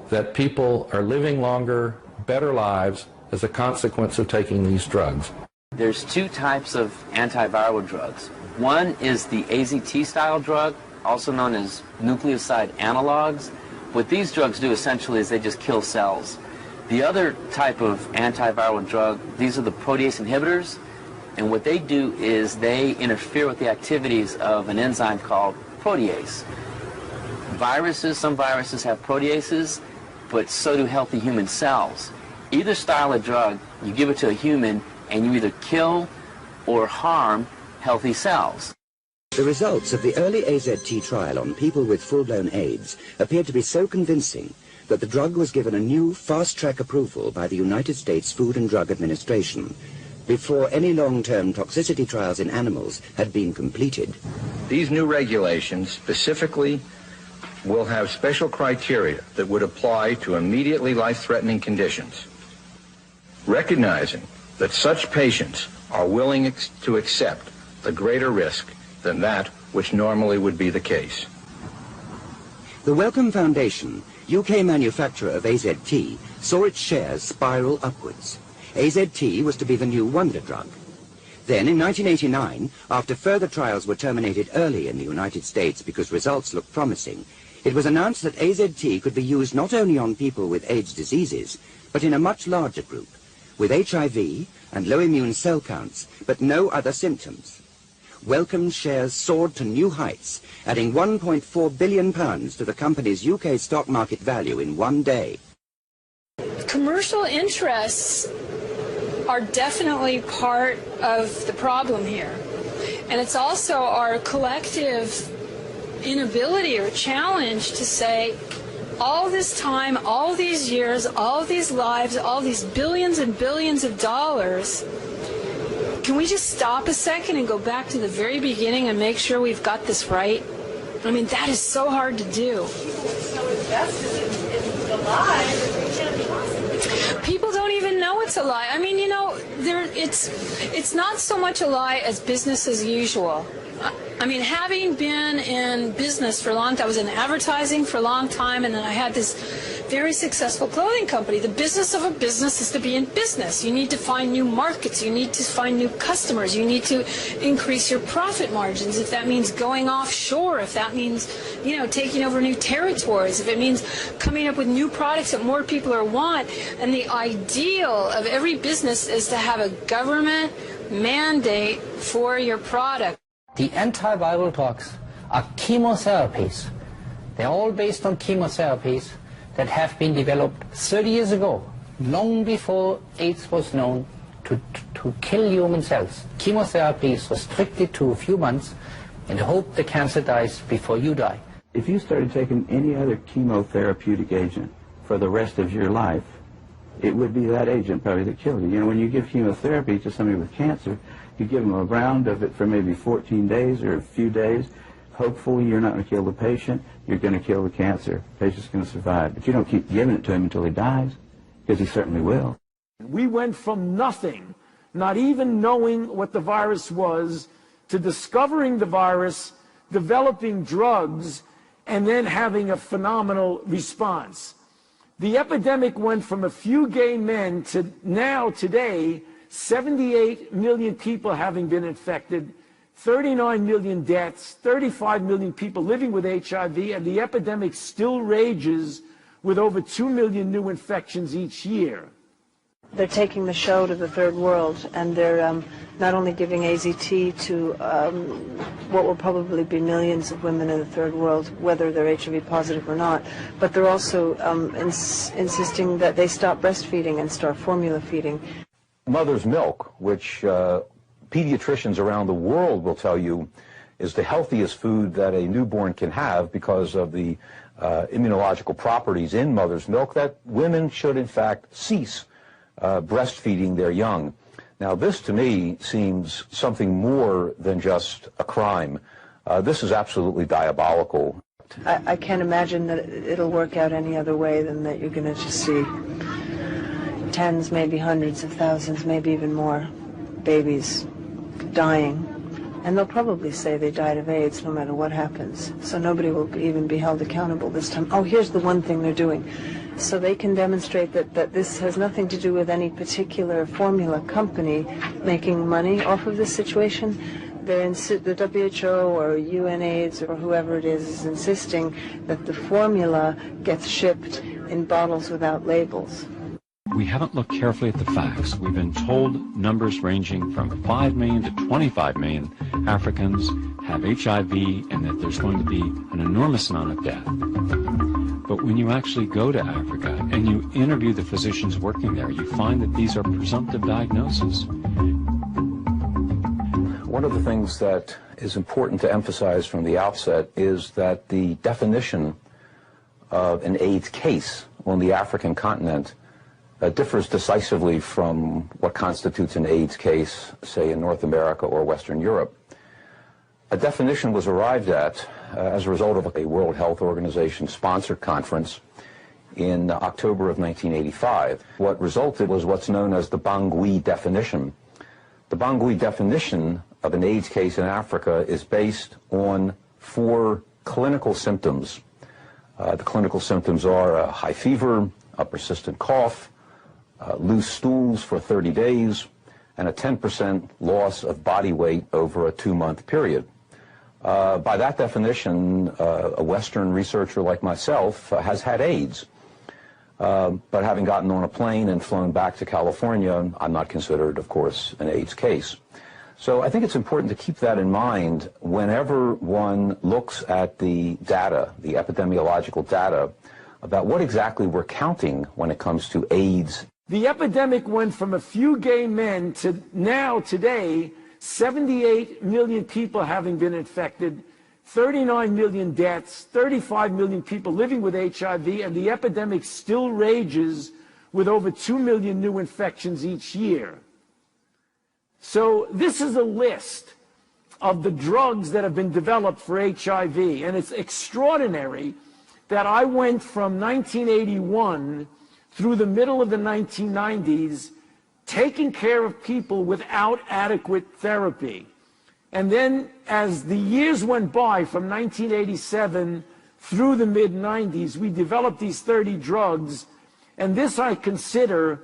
that people are living longer, better lives as a consequence of taking these drugs. There's two types of antiviral drugs. One is the AZT-style drug, also known as nucleoside analogs. What these drugs do essentially is they just kill cells. The other type of antiviral drug, these are the protease inhibitors, and what they do is they interfere with the activities of an enzyme called protease. Some viruses have proteases, but so do healthy human cells. Either style of drug, you give it to a human, and you either kill or harm healthy cells. The results of the early AZT trial on people with full-blown AIDS appeared to be so convincing that the drug was given a new fast-track approval by the United States Food and Drug Administration before any long-term toxicity trials in animals had been completed. These new regulations specifically will have special criteria that would apply to immediately life-threatening conditions, recognizing that such patients are willing to accept the greater risk than that which normally would be the case. The Wellcome Foundation, UK manufacturer of AZT, saw its shares spiral upwards. AZT was to be the new wonder drug. Then, in 1989, after further trials were terminated early in the United States because results looked promising, it was announced that AZT could be used not only on people with AIDS diseases, but in a much larger group, with HIV and low immune cell counts, but no other symptoms. Wellcome's shares soared to new heights, adding £1.4 billion to the company's UK stock market value in one day. Commercial interests are definitely part of the problem here. And it's also our collective inability or challenge to say, all this time, all these years, all these lives, all these billions and billions of dollars, can we just stop a second and go back to the very beginning and make sure we've got this right? I mean, that is so hard to do. So invested in the lie, they can't trust it. People don't even know it's a lie. I mean, you know, it's not so much a lie as business as usual. I mean, having been in business for a long time, I was in advertising for a long time, and then I had this very successful clothing company. The business of a business is to be in business. You need to find new markets. You need to find new customers. You need to increase your profit margins. If that means going offshore, if that means, you know, taking over new territories, if it means coming up with new products that more people want. And the ideal of every business is to have a government mandate for your product. The antiviral drugs are chemotherapies. They're all based on chemotherapies that have been developed 30 years ago, long before AIDS was known, to kill human cells. Chemotherapy is restricted to a few months and hope the cancer dies before you die. If you started taking any other chemotherapeutic agent for the rest of your life, it would be that agent probably that killed you. You know, when you give chemotherapy to somebody with cancer, you give them a round of it for maybe 14 days or a few days. Hopefully you're not going to kill the patient, you're going to kill the cancer. The patient's going to survive. But you don't keep giving it to him until he dies, because he certainly will. We went from nothing, not even knowing what the virus was, to discovering the virus, developing drugs, and then having a phenomenal response. The epidemic went from a few gay men to now, today, 78 million people having been infected, 39 million deaths, 35 million people living with HIV, and the epidemic still rages with over 2 million new infections each year. They're taking the show to the third world, and they're not only giving AZT to what will probably be millions of women in the third world, whether they're HIV positive or not, but they're also insisting that they stop breastfeeding and start formula feeding. Mother's milk, which pediatricians around the world will tell you is the healthiest food that a newborn can have because of the immunological properties in mother's milk, that women should in fact cease breastfeeding their young. Now this to me seems something more than just a crime. This is absolutely diabolical. I can't imagine that it'll work out any other way than that you're going to just see tens, maybe hundreds of thousands, maybe even more babies dying. And they'll probably say they died of AIDS no matter what happens. So nobody will even be held accountable this time. Oh, here's the one thing they're doing. So they can demonstrate that this has nothing to do with any particular formula company making money off of this situation. The WHO or UNAIDS or whoever it is insisting that the formula gets shipped in bottles without labels. We haven't looked carefully at the facts. We've been told numbers ranging from 5 million to 25 million Africans have HIV and that there's going to be an enormous amount of death. But when you actually go to Africa and you interview the physicians working there, you find that these are presumptive diagnoses. One of the things that is important to emphasize from the outset is that the definition of an AIDS case on the African continent differs decisively from what constitutes an AIDS case, say, in North America or Western Europe. A definition was arrived at as a result of a World Health Organization sponsored conference in October of 1985. What resulted was what's known as the Bangui definition. The Bangui definition of an AIDS case in Africa is based on 4 clinical symptoms. The clinical symptoms are a high fever, a persistent cough, loose stools for 30 days, and a 10% loss of body weight over a 2-month period. By that definition, a Western researcher like myself has had AIDS. But having gotten on a plane and flown back to California, I'm not considered, of course, an AIDS case. So I think it's important to keep that in mind whenever one looks at the data, the epidemiological data, about what exactly we're counting when it comes to AIDS. The epidemic went from a few gay men to now, today, 78 million people having been infected, 39 million deaths, 35 million people living with HIV, and the epidemic still rages with over 2 million new infections each year. So this is a list of the drugs that have been developed for HIV, and it's extraordinary that I went from 1981 through the middle of the 1990s taking care of people without adequate therapy. And then as the years went by from 1987 through the mid-90s, we developed these 30 drugs, and this I consider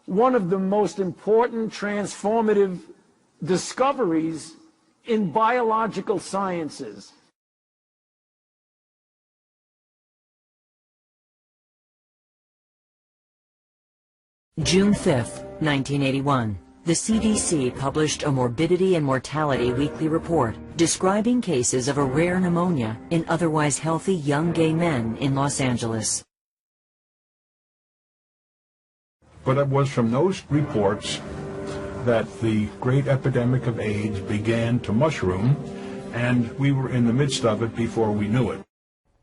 one of the most important transformative discoveries in biological sciences. June 5th, 1981. The CDC published a morbidity and mortality weekly report describing cases of a rare pneumonia in otherwise healthy young gay men in Los Angeles. But it was from those reports that the great epidemic of AIDS began to mushroom, and we were in the midst of it before we knew it.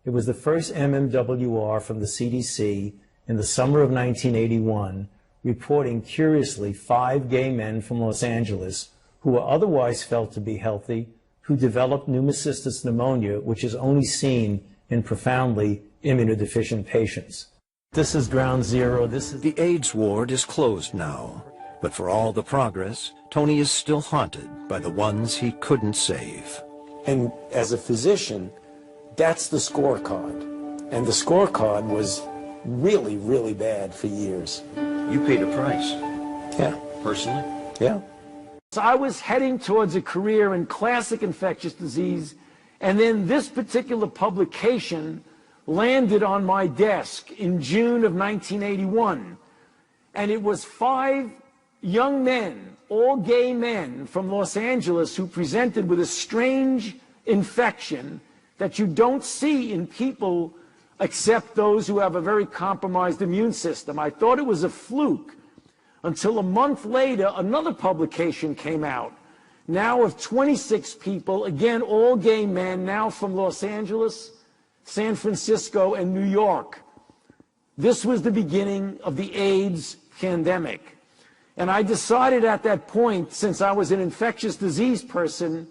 It was the first MMWR from the CDC in the summer of 1981, reporting curiously 5 gay men from Los Angeles who were otherwise felt to be healthy, who developed pneumocystis pneumonia, which is only seen in profoundly immunodeficient patients. This is ground zero. The AIDS ward is closed now, but for all the progress, Tony is still haunted by the ones he couldn't save. And as a physician, that's the scorecard. And the scorecard was really, really bad for years. You paid a price. Yeah. Personally? Yeah. So I was heading towards a career in classic infectious disease, and then this particular publication landed on my desk in June of 1981. And it was 5 young men, all gay men from Los Angeles, who presented with a strange infection that you don't see in people except those who have a very compromised immune system. I thought it was a fluke until a month later another publication came out, now of 26 people, again all gay men, now from Los Angeles, San Francisco, and New York. This was the beginning of the AIDS pandemic. And I decided at that point, since I was an infectious disease person,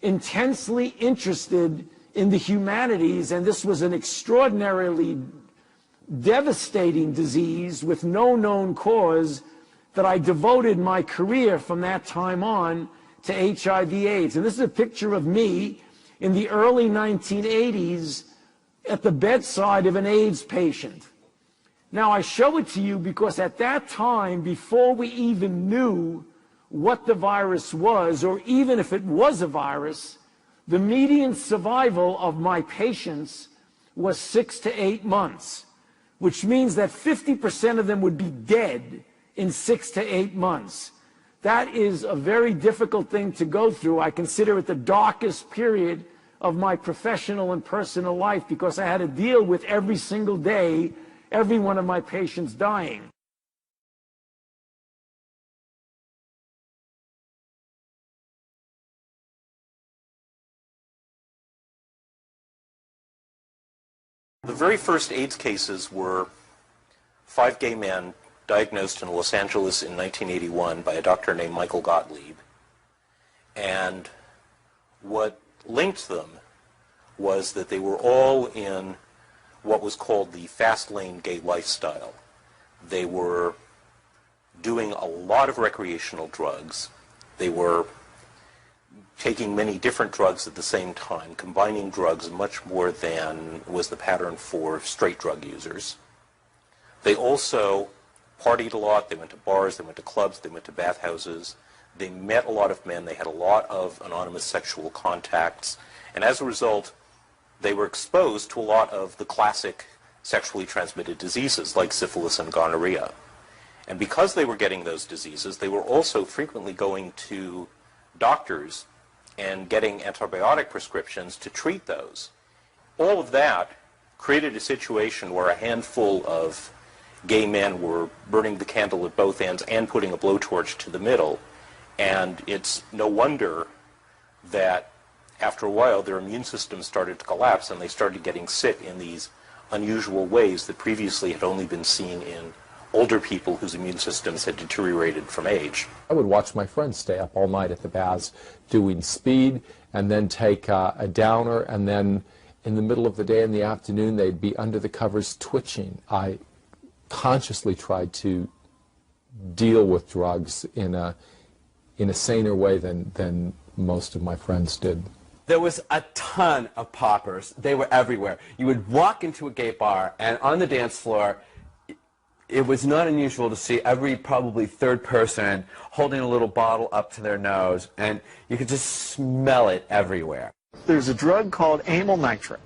intensely interested in the humanities, and this was an extraordinarily devastating disease with no known cause, that I devoted my career from that time on to HIV/AIDS. And this is a picture of me in the early 1980s at the bedside of an AIDS patient. Now, I show it to you because at that time, before we even knew what the virus was, or even if it was a virus, the median survival of my patients was 6 to 8 months, which means that 50% of them would be dead in 6 to 8 months. That is a very difficult thing to go through. I consider it the darkest period of my professional and personal life because I had to deal with every single day every one of my patients dying. The very first AIDS cases were 5 gay men diagnosed in Los Angeles in 1981 by a doctor named Michael Gottlieb. And what linked them was that they were all in what was called the fast lane gay lifestyle. They were doing a lot of recreational drugs. They were taking many different drugs at the same time, combining drugs much more than was the pattern for straight drug users. They also partied a lot, they went to bars, they went to clubs, they went to bathhouses, they met a lot of men, they had a lot of anonymous sexual contacts, and as a result, they were exposed to a lot of the classic sexually transmitted diseases like syphilis and gonorrhea. And because they were getting those diseases, they were also frequently going to doctors and getting antibiotic prescriptions to treat those. All of that created a situation where a handful of gay men were burning the candle at both ends and putting a blowtorch to the middle. And it's no wonder that after a while their immune systems started to collapse and they started getting sick in these unusual ways that previously had only been seen in older people whose immune systems had deteriorated from age. I would watch my friends stay up all night at the baths doing speed and then take a downer, and then in the middle of the day in the afternoon they'd be under the covers twitching. I consciously tried to deal with drugs in a saner way than most of my friends did. There was a ton of poppers. They were everywhere. You would walk into a gay bar, and on the dance floor, it was not unusual to see every probably third person holding a little bottle up to their nose, and you could just smell it everywhere. There's a drug called amyl nitrate.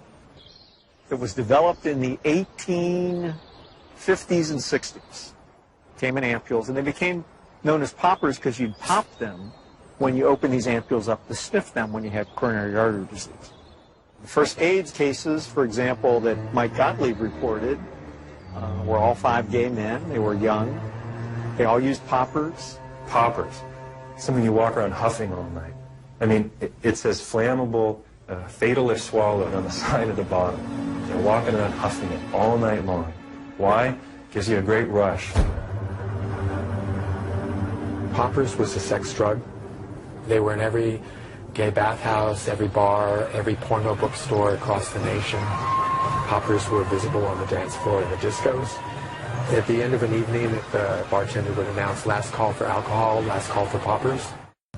It was developed in the 1850s and 60s. Came in ampules, and they became known as poppers because you'd pop them when you open these ampules up to sniff them when you had coronary artery disease. The first AIDS cases, for example, that Mike Gottlieb reported were all 5 gay men. They were young. They all used poppers. Poppers, something you walk around huffing all night. I mean, it says flammable, fatal if swallowed on the side of the bottle. You're walking around huffing it all night long. Why? Gives you a great rush. Poppers was a sex drug. They were in every gay bathhouse, every bar, every porno bookstore across the nation. Poppers were visible on the dance floor in the discos. At the end of an evening, the bartender would announce last call for alcohol, last call for poppers.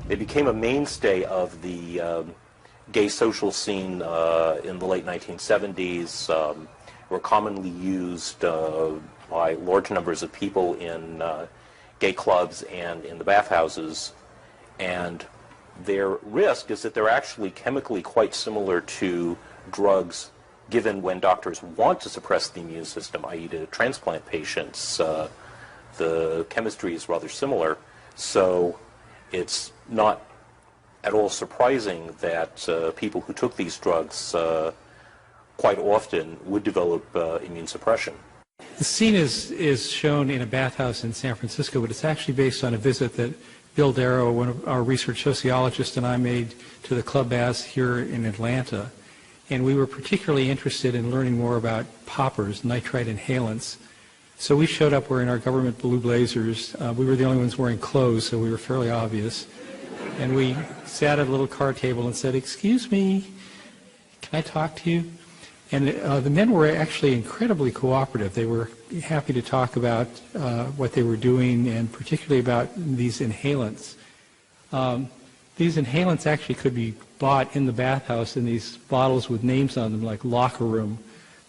They became a mainstay of the gay social scene in the late 1970s, were commonly used by large numbers of people in gay clubs and in the bathhouses, and their risk is that they're actually chemically quite similar to drugs given when doctors want to suppress the immune system, i.e. to transplant patients. The chemistry is rather similar, so it's not at all surprising that people who took these drugs quite often would develop immune suppression. The scene is shown in a bathhouse in San Francisco, but it's actually based on a visit that Bill Darrow, one of our research sociologists, and I made to the club baths here in Atlanta. And we were particularly interested in learning more about poppers, nitrite inhalants. So we showed up wearing our government blue blazers. We were the only ones wearing clothes, so we were fairly obvious. And we sat at a little card table and said, "Excuse me, can I talk to you?" And the men were actually incredibly cooperative. They were happy to talk about what they were doing, and particularly about these inhalants. These inhalants actually could be bought in the bathhouse in these bottles with names on them, like Locker Room,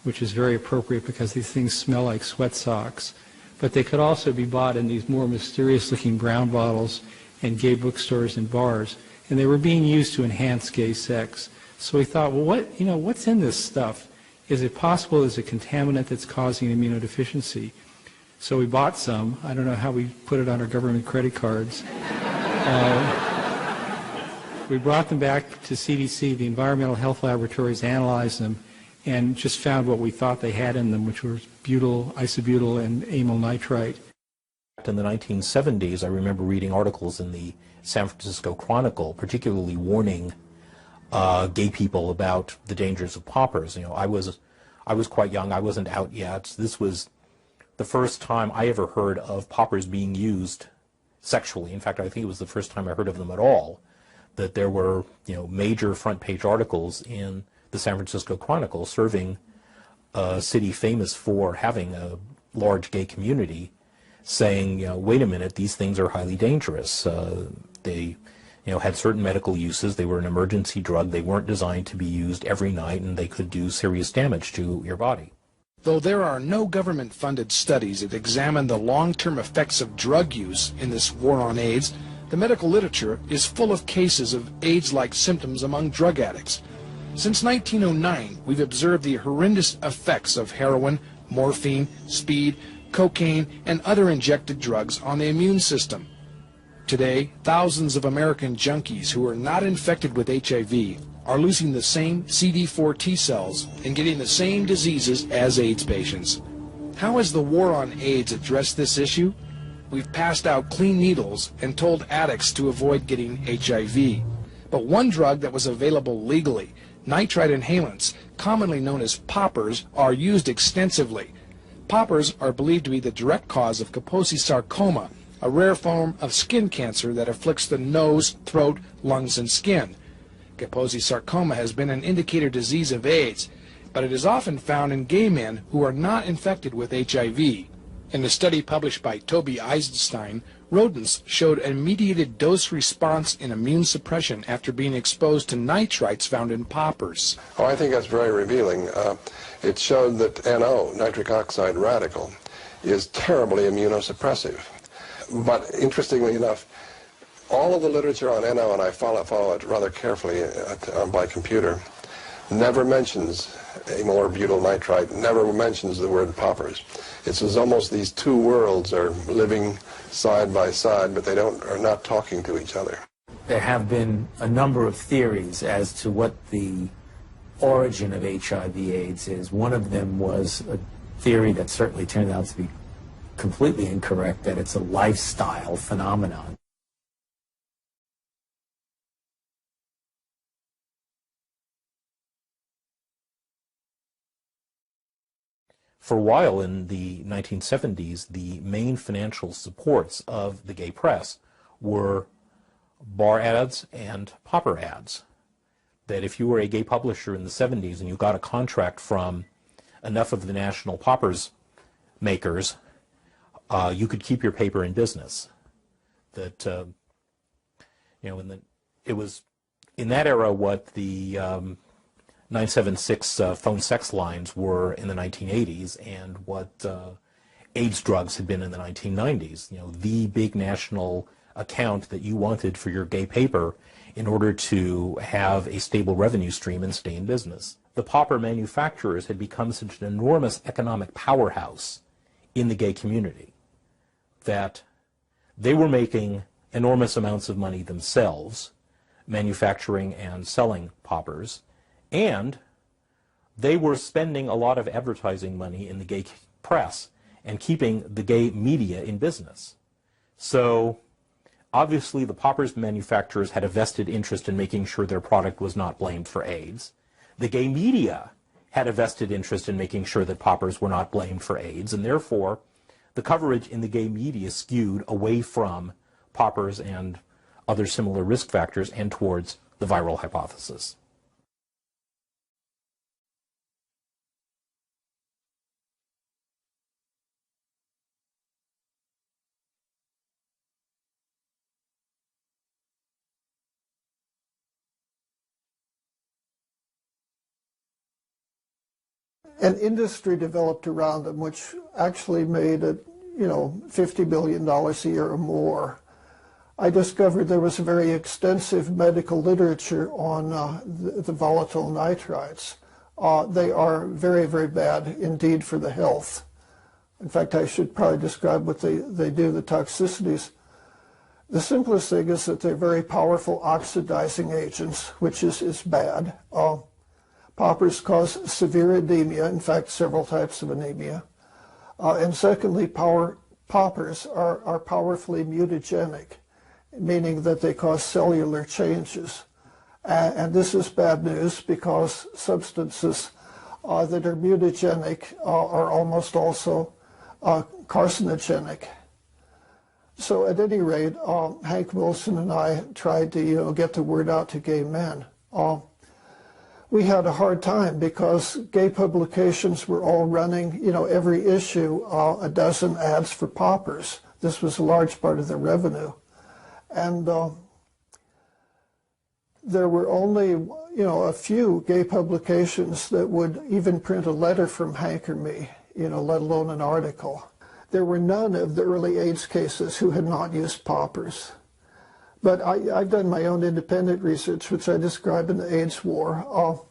which is very appropriate because these things smell like sweat socks. But they could also be bought in these more mysterious-looking brown bottles in gay bookstores and bars, and they were being used to enhance gay sex. So we thought, well, what's in this stuff? Is it possible it's a contaminant that's causing immunodeficiency? So we bought some. I don't know how we put it on our government credit cards. We brought them back to CDC. The environmental health laboratories analyzed them and just found what we thought they had in them, which were butyl, isobutyl, and amyl nitrite. In the 1970s, I remember reading articles in the San Francisco Chronicle, particularly warning gay people about the dangers of poppers. I was quite young. I wasn't out yet. This was the first time I ever heard of poppers being used sexually. In fact, I think it was the first time I heard of them at all. That there were, major front-page articles in the San Francisco Chronicle serving a city famous for having a large gay community, saying, wait a minute, these things are highly dangerous. They, had certain medical uses. They were an emergency drug. They weren't designed to be used every night, and they could do serious damage to your body. Though there are no government-funded studies that examine the long-term effects of drug use in this war on AIDS, the medical literature is full of cases of AIDS-like symptoms among drug addicts. Since 1909, we've observed the horrendous effects of heroin, morphine, speed, cocaine, and other injected drugs on the immune system. Today, thousands of American junkies who are not infected with HIV are losing the same CD4 T cells and getting the same diseases as AIDS patients. How has the war on AIDS addressed this issue? We've passed out clean needles and told addicts to avoid getting HIV. But one drug that was available legally, nitrite inhalants, commonly known as poppers, are used extensively. Poppers are believed to be the direct cause of Kaposi sarcoma, a rare form of skin cancer that afflicts the nose, throat, lungs, and skin. Kaposi sarcoma has been an indicator disease of AIDS, but it is often found in gay men who are not infected with HIV. In a study published by Toby Eisenstein, rodents showed a mediated dose response in immune suppression after being exposed to nitrites found in poppers. Oh, I think that's very revealing. It showed that NO, nitric oxide radical, is terribly immunosuppressive. But interestingly enough, all of the literature on NO, and I follow it rather carefully by computer, never mentions amyl or butyl nitrite, never mentions the word poppers. It's as almost these two worlds are living side by side, but they are not talking to each other. There have been a number of theories as to what the origin of HIV/AIDS is. One of them was a theory that certainly turned out to be completely incorrect, that it's a lifestyle phenomenon. For a while in the 1970s, the main financial supports of the gay press were bar ads and popper ads. That if you were a gay publisher in the 70s and you got a contract from enough of the national poppers makers, you could keep your paper in business. That, it was in that era what the 976 phone sex lines were in the 1980s and what AIDS drugs had been in the 1990s. The big national account that you wanted for your gay paper in order to have a stable revenue stream and stay in business. The popper manufacturers had become such an enormous economic powerhouse in the gay community that they were making enormous amounts of money themselves, manufacturing and selling poppers, and they were spending a lot of advertising money in the gay press and keeping the gay media in business. So obviously the poppers manufacturers had a vested interest in making sure their product was not blamed for AIDS. The gay media had a vested interest in making sure that poppers were not blamed for AIDS, and therefore the coverage in the gay media skewed away from poppers and other similar risk factors and towards the viral hypothesis. An industry developed around them, which actually made it, $50 billion a year or more. I discovered there was a very extensive medical literature on the volatile nitrites. They are very, very bad indeed for the health. In fact, I should probably describe what they do, the toxicities. The simplest thing is that they're very powerful oxidizing agents, which is bad. Poppers cause severe anemia, in fact, several types of anemia. And secondly, poppers are powerfully mutagenic, meaning that they cause cellular changes. And this is bad news because substances that are mutagenic are almost also carcinogenic. So at any rate, Hank Wilson and I tried to get the word out to gay men. We had a hard time because gay publications were all running, every issue, a dozen ads for poppers. This was a large part of their revenue. And there were only, a few gay publications that would even print a letter from Hank or me, let alone an article. There were none of the early AIDS cases who had not used poppers. But I've done my own independent research, which I describe in the AIDS War.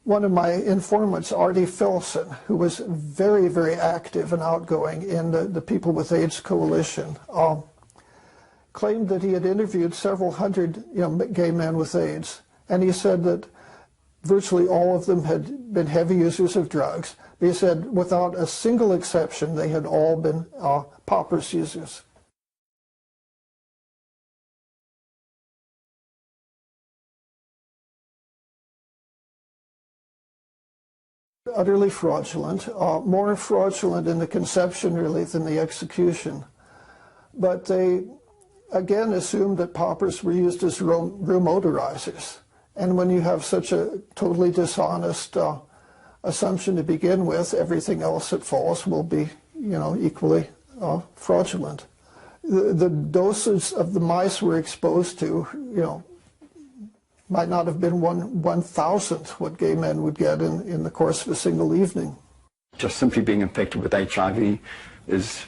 One of my informants, Artie Filson, who was very, very active and outgoing in the People with AIDS Coalition, claimed that he had interviewed several hundred gay men with AIDS, and he said that virtually all of them had been heavy users of drugs. But he said without a single exception, they had all been poppers users. Utterly fraudulent, more fraudulent in the conception really than the execution. But they again assumed that poppers were used as room odorizers. And when you have such a totally dishonest assumption to begin with, everything else that falls will be, equally fraudulent. The doses of the mice were exposed to, might not have been 1/1000th what gay men would get in the course of a single evening. Just simply being infected with HIV is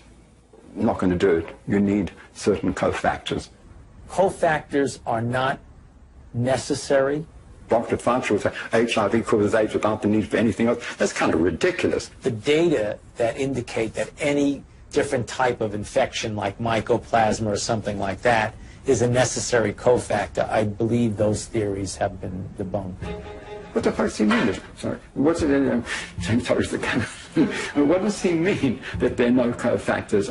not going to do it. You need certain cofactors. Cofactors are not necessary. Dr. Fauci would say HIV causes AIDS without the need for anything else. That's kind of ridiculous. The data that indicate that any different type of infection like mycoplasma or something like that is a necessary cofactor, I believe those theories have been debunked. What the fuck does he mean? Sorry. What's it in James Torres the kind of, what does he mean that there are no cofactors?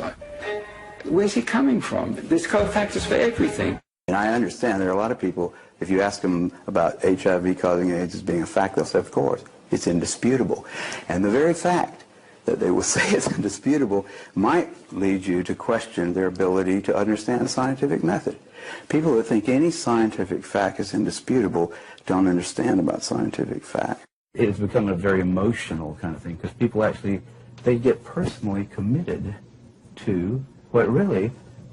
Where's he coming from? There's cofactors for everything. And I understand there are a lot of people, if you ask them about HIV causing AIDS as being a fact, they'll say, of course, it's indisputable. And the very fact that they will say it's indisputable might lead you to question their ability to understand the scientific method. People that think any scientific fact is indisputable don't understand about scientific fact. It has become a very emotional kind of thing because people actually, they get personally committed to what really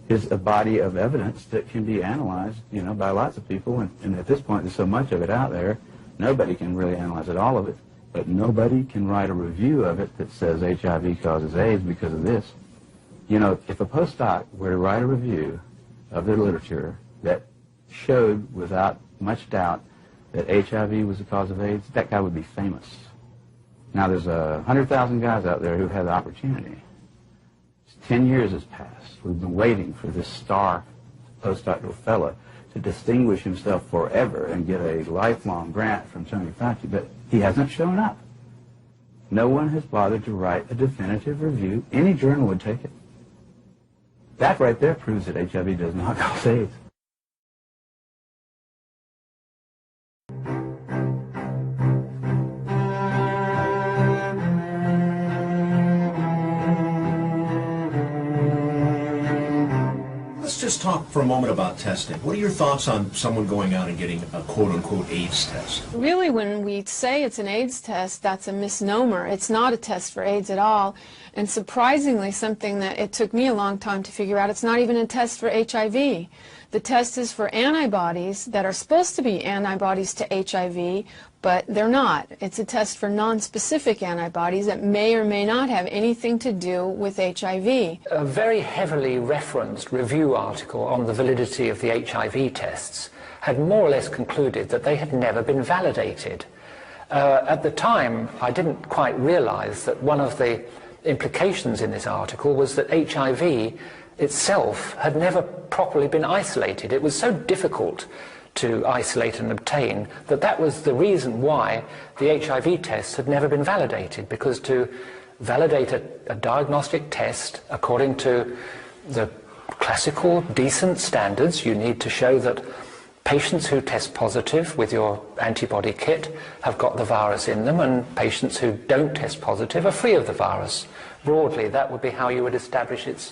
is a body of evidence that can be analyzed, by lots of people. And at this point, there's so much of it out there, nobody can really analyze it, all of it. But nobody can write a review of it that says HIV causes AIDS because of this. If a postdoc were to write a review of the literature that showed without much doubt that HIV was the cause of AIDS, that guy would be famous. Now, there's 100,000 guys out there who have the opportunity. 10 years has passed. We've been waiting for this star postdoctoral fellow to distinguish himself forever and get a lifelong grant from Tony Fauci, but he hasn't shown up. No one has bothered to write a definitive review. Any journal would take it. That right there proves that HIV does not cause AIDS. Let's talk for a moment about testing. What are your thoughts on someone going out and getting a quote-unquote AIDS test? Really, when we say it's an AIDS test, that's a misnomer. It's not a test for AIDS at all. And surprisingly, something that it took me a long time to figure out, it's not even a test for HIV. The test is for antibodies that are supposed to be antibodies to HIV, but they're not. It's a test for non-specific antibodies that may or may not have anything to do with HIV. A very heavily referenced review article on the validity of the HIV tests had more or less concluded that they had never been validated. At the time, I didn't quite realize that one of the implications in this article was that HIV itself had never properly been isolated. It was so difficult to isolate and obtain that was the reason why the HIV test had never been validated, because to validate a diagnostic test according to the classical decent standards, you need to show that patients who test positive with your antibody kit have got the virus in them, and patients who don't test positive are free of the virus. Broadly, that would be how you would establish its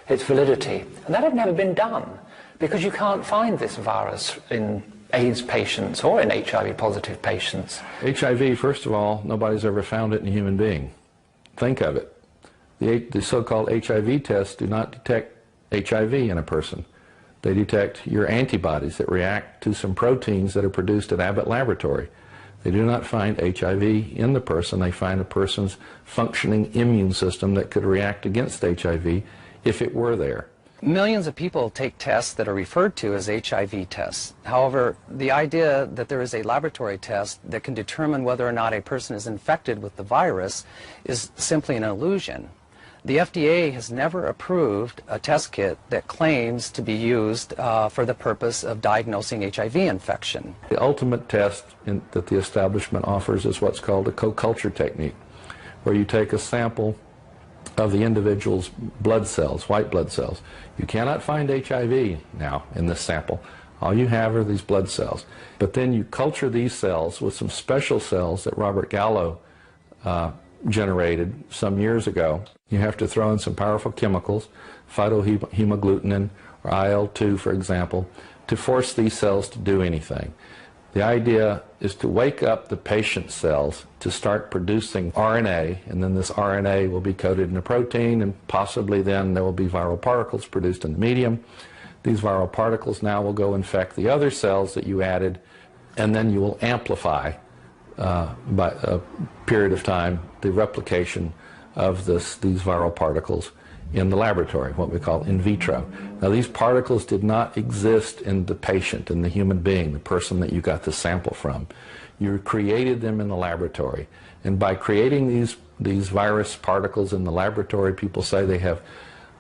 validity. And that had never been done, because you can't find this virus in AIDS patients or in HIV-positive patients. HIV, first of all, nobody's ever found it in a human being. Think of it. The so-called HIV tests do not detect HIV in a person. They detect your antibodies that react to some proteins that are produced at Abbott Laboratory. They do not find HIV in the person. They find a person's functioning immune system that could react against HIV if it were there. Millions of people take tests that are referred to as HIV tests. However, the idea that there is a laboratory test that can determine whether or not a person is infected with the virus is simply an illusion. The FDA has never approved a test kit that claims to be used for the purpose of diagnosing HIV infection. The ultimate test that the establishment offers is what's called a co-culture technique, where you take a sample of the individual's blood cells, white blood cells. You cannot find HIV now in this sample. All you have are these blood cells. But then you culture these cells with some special cells that Robert Gallo generated some years ago. You have to throw in some powerful chemicals, phytohemagglutinin or IL-2, for example, to force these cells to do anything. The idea is to wake up the patient cells to start producing RNA, and then this RNA will be coated in a protein, and possibly then there will be viral particles produced in the medium. These viral particles now will go infect the other cells that you added, and then you will amplify by a period of time the replication of these viral particles in the laboratory, what we call in vitro. Now, these particles did not exist in the patient, in the human being, the person that you got the sample from. You created them in the laboratory. And by creating these virus particles in the laboratory, people say they have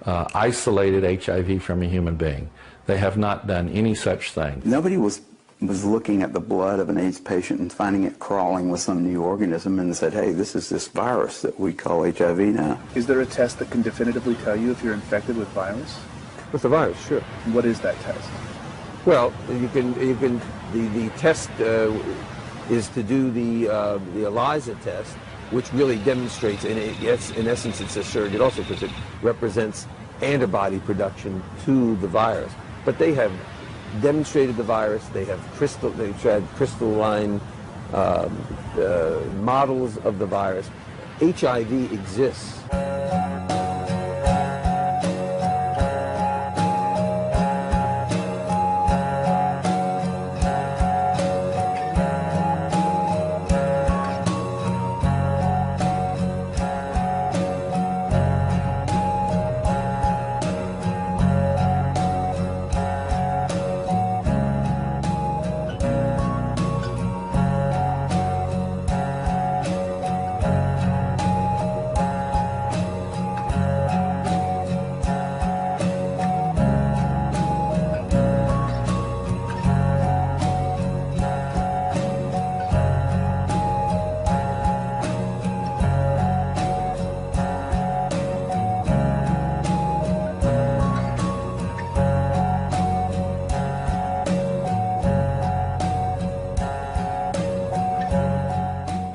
isolated HIV from a human being. They have not done any such thing. Nobody was looking at the blood of an AIDS patient and finding it crawling with some new organism and said, hey, this is this virus that we call HIV now. Is there a test that can definitively tell you if you're infected with virus? With the virus, sure. What is that test? Well, the test is to do the ELISA test, which really demonstrates, and in essence it's a surrogate also because it represents antibody production to the virus. But they have demonstrated the virus. They've had crystalline models of the virus. HIV exists.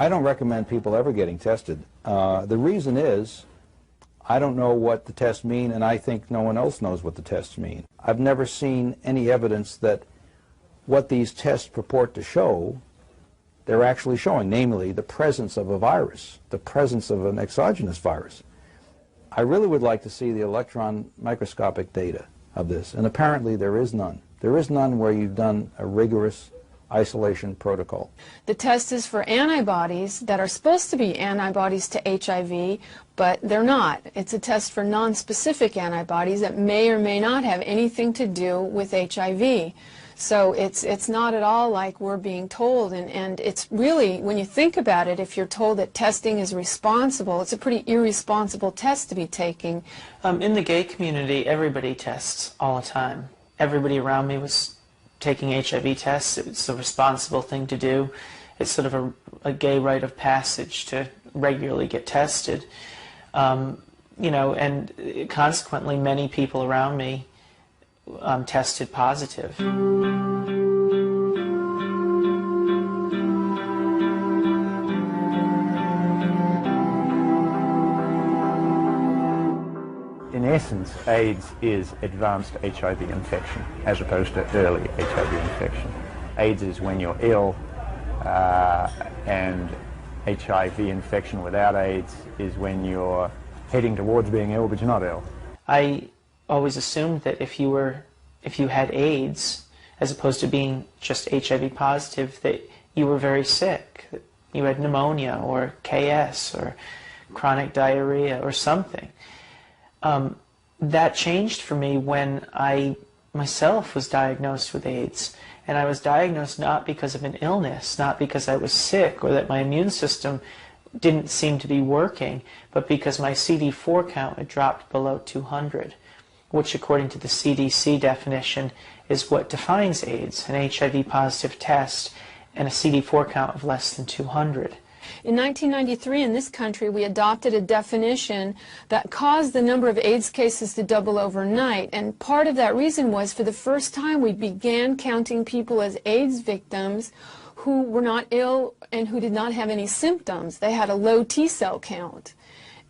I don't recommend people ever getting tested. The reason is I don't know what the tests mean, and I think no one else knows what the tests mean. I've never seen any evidence that what these tests purport to show, they're actually showing, namely the presence of a virus, the presence of an exogenous virus. I really would like to see the electron microscopic data of this, and apparently there is none. There is none where you've done a rigorous isolation protocol. The test is for antibodies that are supposed to be antibodies to HIV, but they're not. It's a test for non-specific antibodies that may or may not have anything to do with HIV. So it's not at all like we're being told, and it's really, when you think about it, if you're told that testing is responsible, it's a pretty irresponsible test to be taking. In the gay community, everybody tests all the time. Everybody around me was taking HIV tests. It's a responsible thing to do. It's sort of a gay rite of passage to regularly get tested. You know, and consequently many people around me tested positive. In essence, AIDS is advanced HIV infection as opposed to early HIV infection. AIDS is when you're ill, and HIV infection without AIDS is when you're heading towards being ill but you're not ill. I always assumed that if you were if you had AIDS, as opposed to being just HIV positive, that you were very sick, that you had pneumonia or KS or chronic diarrhea or something. That changed for me when I myself was diagnosed with AIDS. And I was diagnosed not because of an illness, not because I was sick or that my immune system didn't seem to be working, but because my CD4 count had dropped below 200, which according to the CDC definition is what defines AIDS, an HIV positive test and a CD4 count of less than 200. In 1993 in this country we adopted a definition that caused the number of AIDS cases to double overnight, and part of that reason was for the first time we began counting people as AIDS victims who were not ill and who did not have any symptoms. They had a low T-cell count.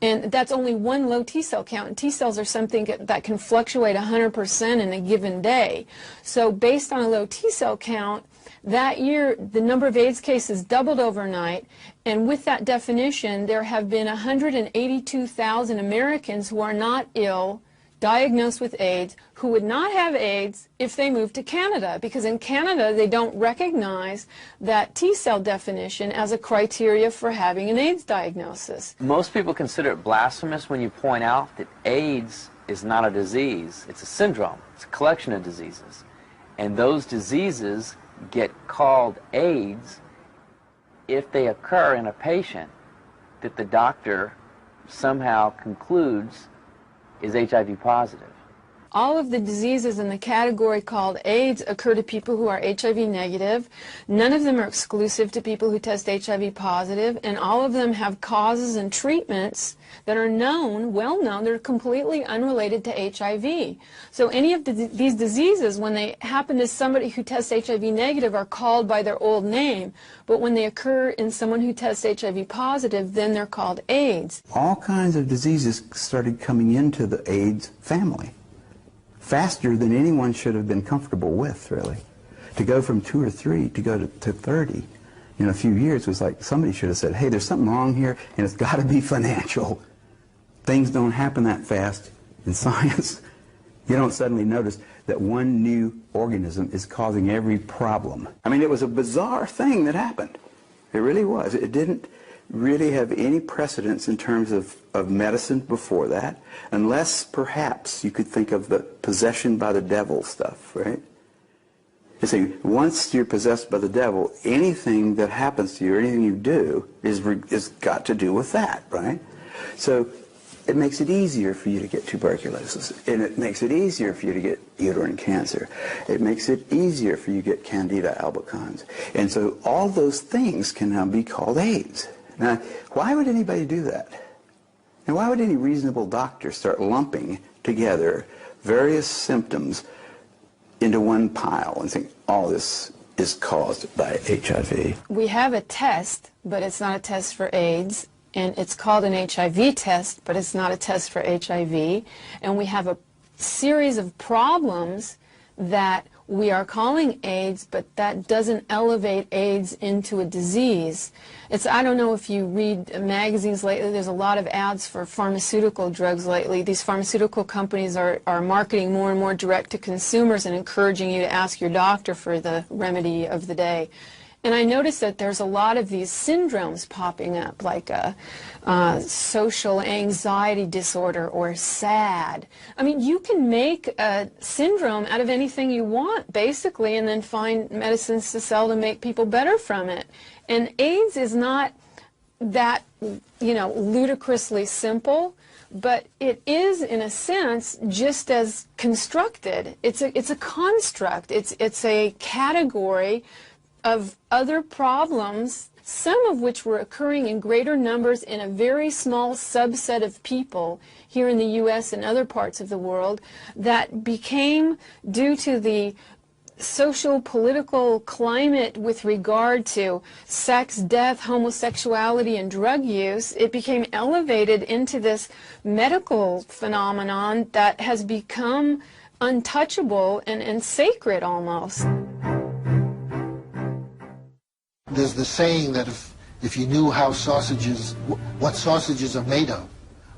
And that's only one low T-cell count, and T-cells are something that can fluctuate 100% in a given day. So based on a low T-cell count, that year the number of AIDS cases doubled overnight, and with that definition there have been 182,000 Americans who are not ill, diagnosed with AIDS, who would not have AIDS if they moved to Canada, because in Canada they don't recognize that T-cell definition as a criteria for having an AIDS diagnosis. Most people consider it blasphemous when you point out that AIDS is not a disease, it's a syndrome, it's a collection of diseases. And those diseases get called AIDS if they occur in a patient that the doctor somehow concludes is HIV positive. All of the diseases in the category called AIDS occur to people who are HIV negative. None of them are exclusive to people who test HIV positive, and all of them have causes and treatments that are known, well known, that are completely unrelated to HIV. So any of these diseases, when they happen to somebody who tests HIV negative, are called by their old name, but when they occur in someone who tests HIV positive, then they're called AIDS. All kinds of diseases started coming into the AIDS family faster than anyone should have been comfortable with, really. To go from 2 or 3 to go to 30 in a few years was like somebody should have said, hey, there's something wrong here, and it's got to be financial. Things don't happen that fast in science. You don't suddenly notice that one new organism is causing every problem. I mean, it was a bizarre thing that happened. It really was. It didn't really have any precedence in terms of medicine before that, unless perhaps you could think of the possession by the devil stuff, right? You see, once you're possessed by the devil, anything that happens to you or anything you do is got to do with that, right? So it makes it easier for you to get tuberculosis, and it makes it easier for you to get uterine cancer. It makes it easier for you to get Candida albicans. And so all those things can now be called AIDS. Now, why would anybody do that? And why would any reasonable doctor start lumping together various symptoms into one pile and think all this is caused by HIV? We have a test, but it's not a test for AIDS, and it's called an HIV test, but it's not a test for HIV, and we have a series of problems that we are calling AIDS, but that doesn't elevate AIDS into a disease. I don't know if you read magazines lately, there's a lot of ads for pharmaceutical drugs lately. These pharmaceutical companies are marketing more and more direct to consumers and encouraging you to ask your doctor for the remedy of the day. And I noticed that there's a lot of these syndromes popping up, like a social anxiety disorder or SAD. I mean, you can make a syndrome out of anything you want, basically, and then find medicines to sell to make people better from it. And AIDS is not that, ludicrously simple, but it is, in a sense, just as constructed. It's a construct. It's a category of other problems, some of which were occurring in greater numbers in a very small subset of people here in the U.S. and other parts of the world, that became, due to the social political climate with regard to sex, death, homosexuality, and drug use, it became elevated into this medical phenomenon that has become untouchable and sacred almost. There's the saying that if you knew how what sausages are made of,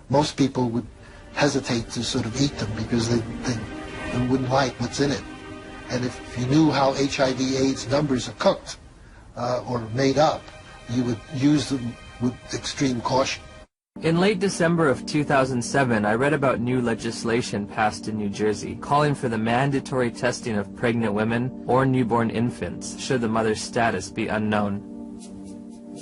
most people would hesitate to sort of eat them because and wouldn't like what's in it. And if you knew how HIV/AIDS numbers are cooked or made up, you would use them with extreme caution. In late December of 2007, I read about new legislation passed in New Jersey calling for the mandatory testing of pregnant women or newborn infants should the mother's status be unknown.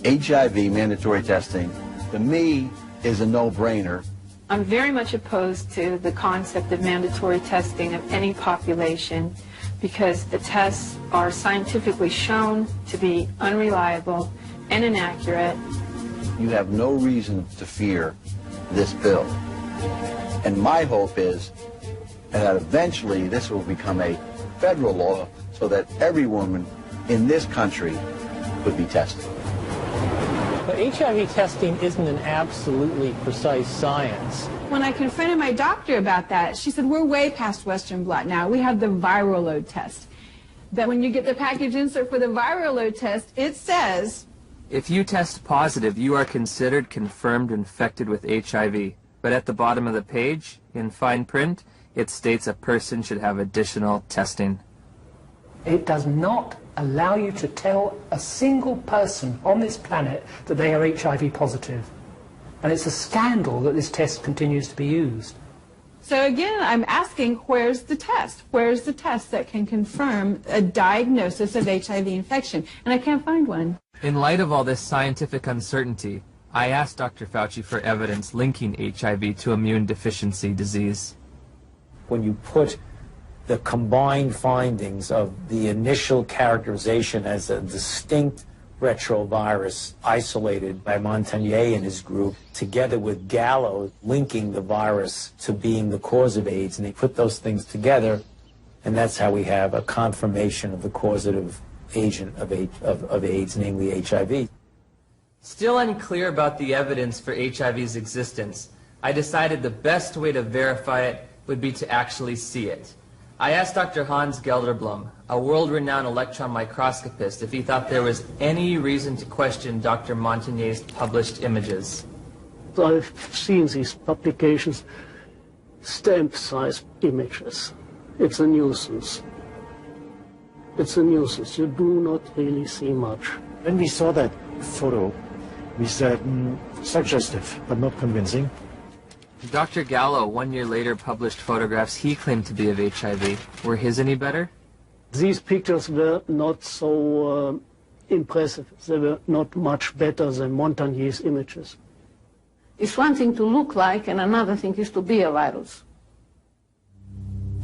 HIV mandatory testing, to me, is a no-brainer. I'm very much opposed to the concept of mandatory testing of any population because the tests are scientifically shown to be unreliable and inaccurate. You have no reason to fear this bill. And my hope is that eventually this will become a federal law so that every woman in this country could be tested. But HIV testing isn't an absolutely precise science. When I confronted my doctor about that, she said, we're way past Western blot now. We have the viral load test. That when you get the package insert for the viral load test, it says, if you test positive, you are considered confirmed infected with HIV. But at the bottom of the page, in fine print, it states a person should have additional testing. It does not allow you to tell a single person on this planet that they are HIV positive. And it's a scandal that this test continues to be used. so again, I'm asking, where's the test? Where's the test that can confirm a diagnosis of HIV infection? And I can't find one. In light of all this scientific uncertainty, I asked Dr. Fauci for evidence linking HIV to immune deficiency disease. When you put the combined findings of the initial characterization as a distinct retrovirus isolated by Montagnier and his group, together with Gallo linking the virus to being the cause of AIDS, and they put those things together, and that's how we have a confirmation of the causative agent of AIDS, namely HIV. Still unclear about the evidence for HIV's existence, I decided the best way to verify it would be to actually see it. I asked Dr. Hans Gelderblum, a world-renowned electron microscopist, if he thought there was any reason to question Dr. Montagnier's published images. I've seen these publications, stamp-sized images. It's a nuisance. It's a nuisance. You do not really see much. When we saw that photo, we said, suggestive, but not convincing. Dr. Gallo, 1 year later, published photographs he claimed to be of HIV. Were his any better? These pictures were not so impressive. They were not much better than Montagnier's images. It's one thing to look like, and another thing is to be a virus.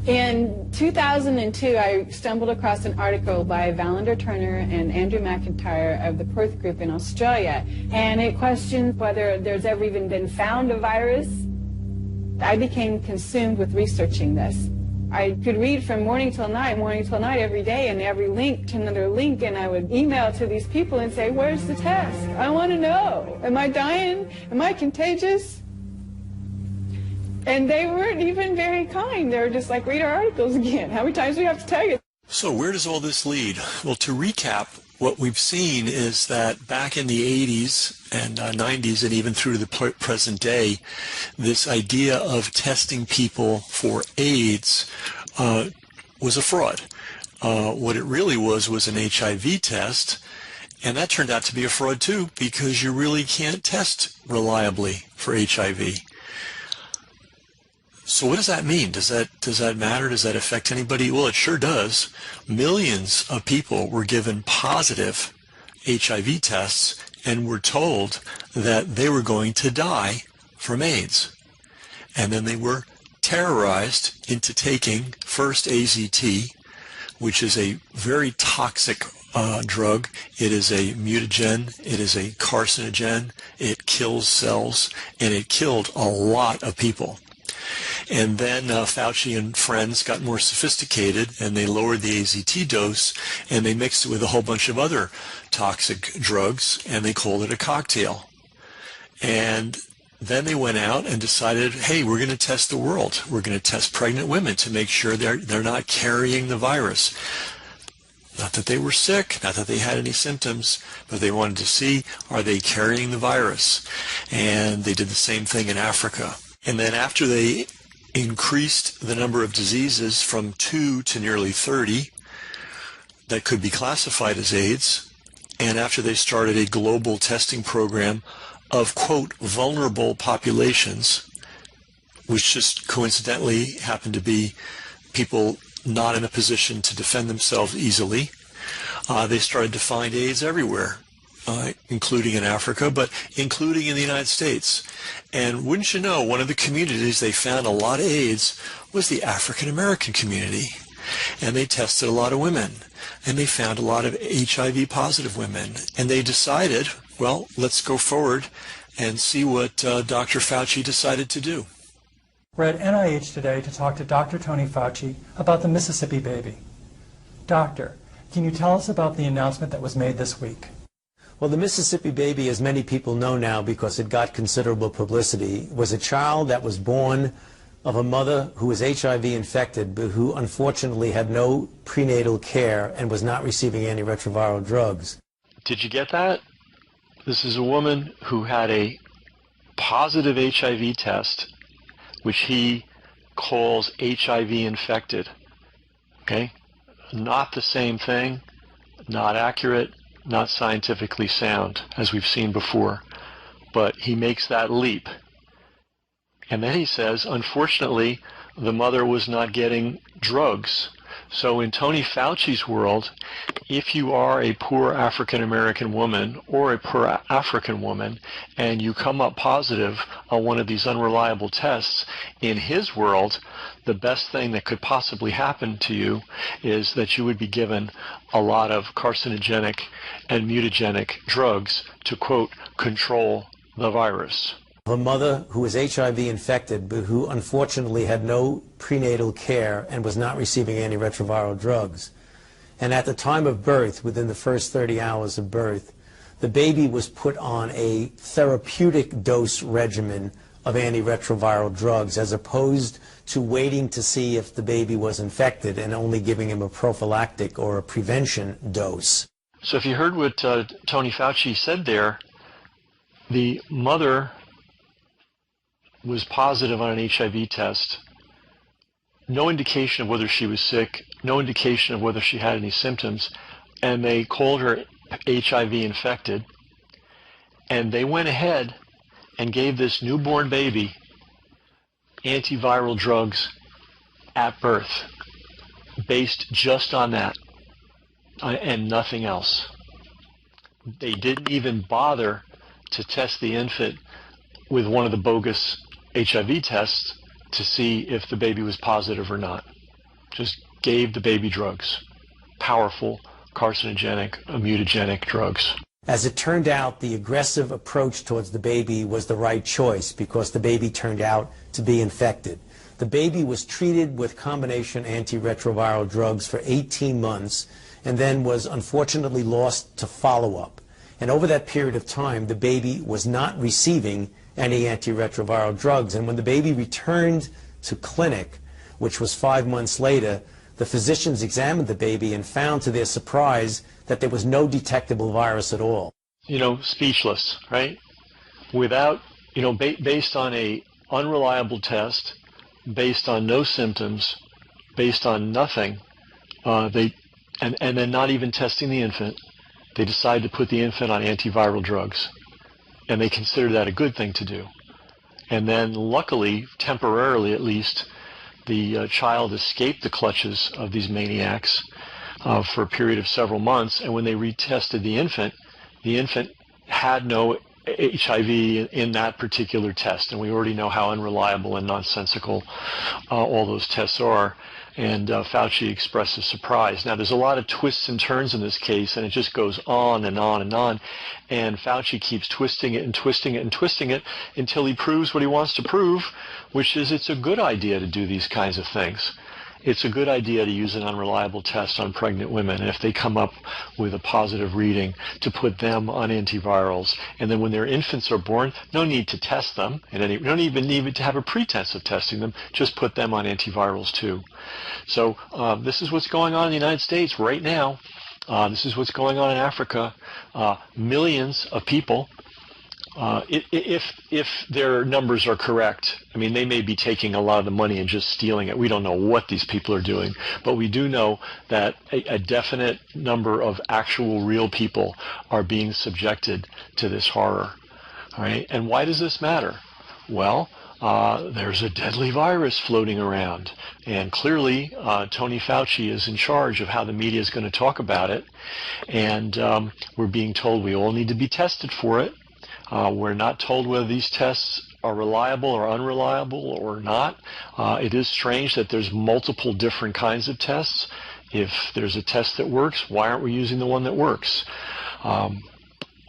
In 2002, I stumbled across an article by Valander Turner and Andrew McIntyre of the Perth Group in Australia, and it questioned whether there's ever even been found a virus. I became consumed with researching this. I could read from morning till night every day, and every link to another link, and I would email to these people and say, where's the test? I want to know. Am I dying? Am I contagious? And they weren't even very kind. They were just like, read our articles again. How many times do we have to tell you? So where does all this lead? Well, to recap, what we've seen is that back in the 80s and 90s and even through the present day, this idea of testing people for AIDS was a fraud. What it really was an HIV test, and that turned out to be a fraud too, because you really can't test reliably for HIV. So what does that mean? Does that matter? Does that affect anybody? Well, it sure does. Millions of people were given positive HIV tests and were told that they were going to die from AIDS. And then they were terrorized into taking first AZT, which is a very toxic drug. It is a mutagen, it is a carcinogen, it kills cells, and it killed a lot of people. And then Fauci and friends got more sophisticated, and they lowered the AZT dose, and they mixed it with a whole bunch of other toxic drugs, and they called it a cocktail. And then they went out and decided, hey, we're going to test the world. We're going to test pregnant women to make sure they're not carrying the virus. Not that they were sick, not that they had any symptoms, but they wanted to see, are they carrying the virus? And they did the same thing in Africa. And then after they increased the number of diseases from 2 to nearly 30 that could be classified as AIDS. And after they started a global testing program of, quote, vulnerable populations, which just coincidentally happened to be people not in a position to defend themselves easily, they started to find AIDS everywhere, including in Africa, but including in the United States. And wouldn't you know, one of the communities they found a lot of AIDS was the African American community. And they tested a lot of women, and they found a lot of HIV positive women. And they decided, well, let's go forward and see what Dr. Fauci decided to do. We're at NIH today to talk to Dr. Tony Fauci about the Mississippi baby. Doctor, can you tell us about the announcement that was made this week? Well, the Mississippi baby, as many people know now because it got considerable publicity, was a child that was born of a mother who was HIV infected, but who unfortunately had no prenatal care and was not receiving antiretroviral drugs. Did you get that? This is a woman who had a positive HIV test, which he calls HIV infected. Okay? Not the same thing, not accurate, not scientifically sound, as we've seen before. But he makes that leap. And then he says, unfortunately, the mother was not getting drugs. So in Tony Fauci's world, if you are a poor African American woman or a poor African woman and you come up positive on one of these unreliable tests, in his world, the best thing that could possibly happen to you is that you would be given a lot of carcinogenic and mutagenic drugs to, quote, control the virus. A mother who was HIV infected, but who unfortunately had no prenatal care and was not receiving antiretroviral drugs. And at the time of birth, within the first 30 hours of birth, the baby was put on a therapeutic dose regimen of antiretroviral drugs, as opposed to waiting to see if the baby was infected and only giving him a prophylactic or a prevention dose. So if you heard what Tony Fauci said there, the mother was positive on an HIV test, no indication of whether she was sick, no indication of whether she had any symptoms, and they called her HIV infected, and they went ahead and gave this newborn baby antiviral drugs at birth, based just on that, and nothing else. They didn't even bother to test the infant with one of the bogus HIV tests to see if the baby was positive or not. Just gave the baby drugs, powerful carcinogenic, mutagenic drugs. As it turned out, the aggressive approach towards the baby was the right choice because the baby turned out to be infected. The baby was treated with combination antiretroviral drugs for 18 months and then was unfortunately lost to follow-up. And over that period of time, the baby was not receiving any antiretroviral drugs. And when the baby returned to clinic, which was 5 months later, the physicians examined the baby and found to their surprise that there was no detectable virus at all. You know, speechless, right? Without, you know, based on a unreliable test, based on no symptoms, based on nothing, and then not even testing the infant, they decided to put the infant on antiviral drugs. And they considered that a good thing to do. And then luckily, temporarily at least, the child escaped the clutches of these maniacs for a period of several months. And when they retested the infant had no HIV in that particular test. And we already know how unreliable and nonsensical all those tests are. And Fauci expresses surprise. Now, there's a lot of twists and turns in this case, and it just goes on and on and on. And Fauci keeps twisting it and twisting it and twisting it until he proves what he wants to prove, which is it's a good idea to do these kinds of things. It's a good idea to use an unreliable test on pregnant women, and if they come up with a positive reading, to put them on antivirals. And then when their infants are born, no need to test them, and no even need to have a pretense of testing them, just put them on antivirals too. So this is what's going on in the United States right now. This is what's going on in Africa. Millions of people If their numbers are correct, I mean, they may be taking a lot of the money and just stealing it. We don't know what these people are doing, but we do know that a definite number of actual real people are being subjected to this horror. All right? And why does this matter? Well, there's a deadly virus floating around, and clearly Tony Fauci is in charge of how the media is going to talk about it, and we're being told we all need to be tested for it. We're not told whether these tests are reliable or unreliable or not. It is strange that there's multiple different kinds of tests. If there's a test that works, why aren't we using the one that works?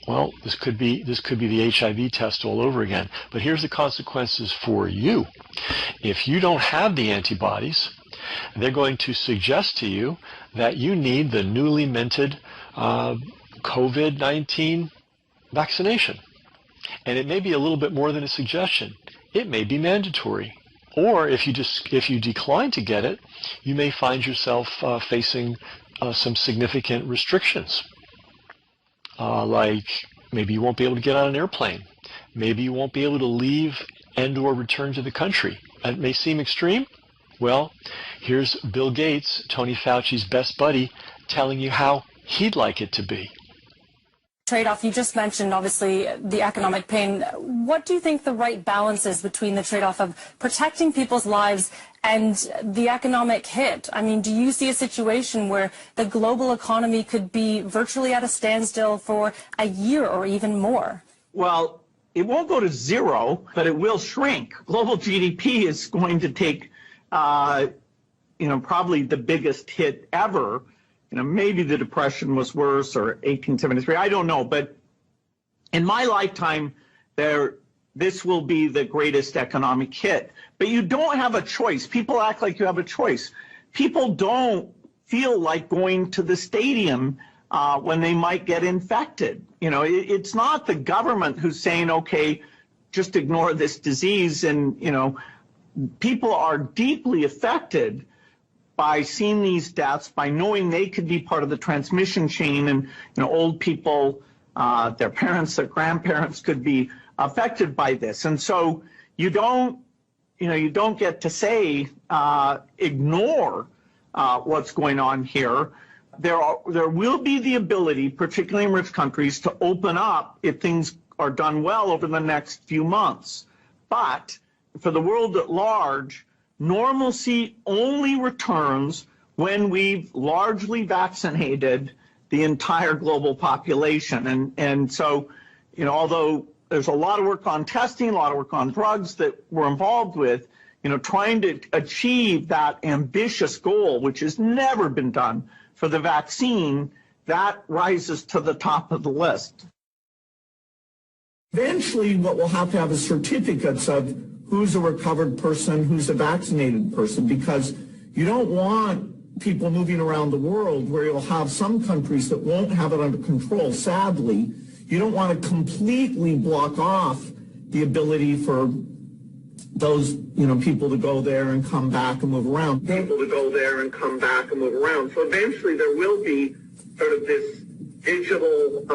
Well, this could be the HIV test all over again. But here's the consequences for you. If you don't have the antibodies, they're going to suggest to you that you need the newly minted COVID-19 vaccination. And it may be a little bit more than a suggestion. It may be mandatory. Or if you decline to get it, you may find yourself facing some significant restrictions. Like maybe you won't be able to get on an airplane. Maybe you won't be able to leave and or return to the country. That may seem extreme. Well, here's Bill Gates, Tony Fauci's best buddy, telling you how he'd like it to be. Trade-off, you just mentioned obviously the economic pain. What do you think the right balance is between the trade-off of protecting people's lives and the economic hit? I mean, do you see a situation where the global economy could be virtually at a standstill for a year or even more? Well, it won't go to zero, but it will shrink. Global GDP is going to take, probably the biggest hit ever. Maybe the Depression was worse, or 1873, I don't know. But in my lifetime, this will be the greatest economic hit. But you don't have a choice. People act like you have a choice. People don't feel like going to the stadium when they might get infected. It's not the government who's saying, okay, just ignore this disease. And, people are deeply affected by seeing these deaths, by knowing they could be part of the transmission chain, and old people, their parents, their grandparents could be affected by this. And so you don't get to say ignore what's going on here. There will be the ability, particularly in rich countries, to open up if things are done well over the next few months. But for the world at large, normalcy only returns when we've largely vaccinated the entire global population. And so, although there's a lot of work on testing, a lot of work on drugs that we're involved with, trying to achieve that ambitious goal, which has never been done for the vaccine, that rises to the top of the list. Eventually, what we'll have to have is certificates of who's a recovered person, who's a vaccinated person, because you don't want people moving around the world where you'll have some countries that won't have it under control. Sadly, you don't want to completely block off the ability for those, people to go there and come back and move around. So eventually there will be sort of this digital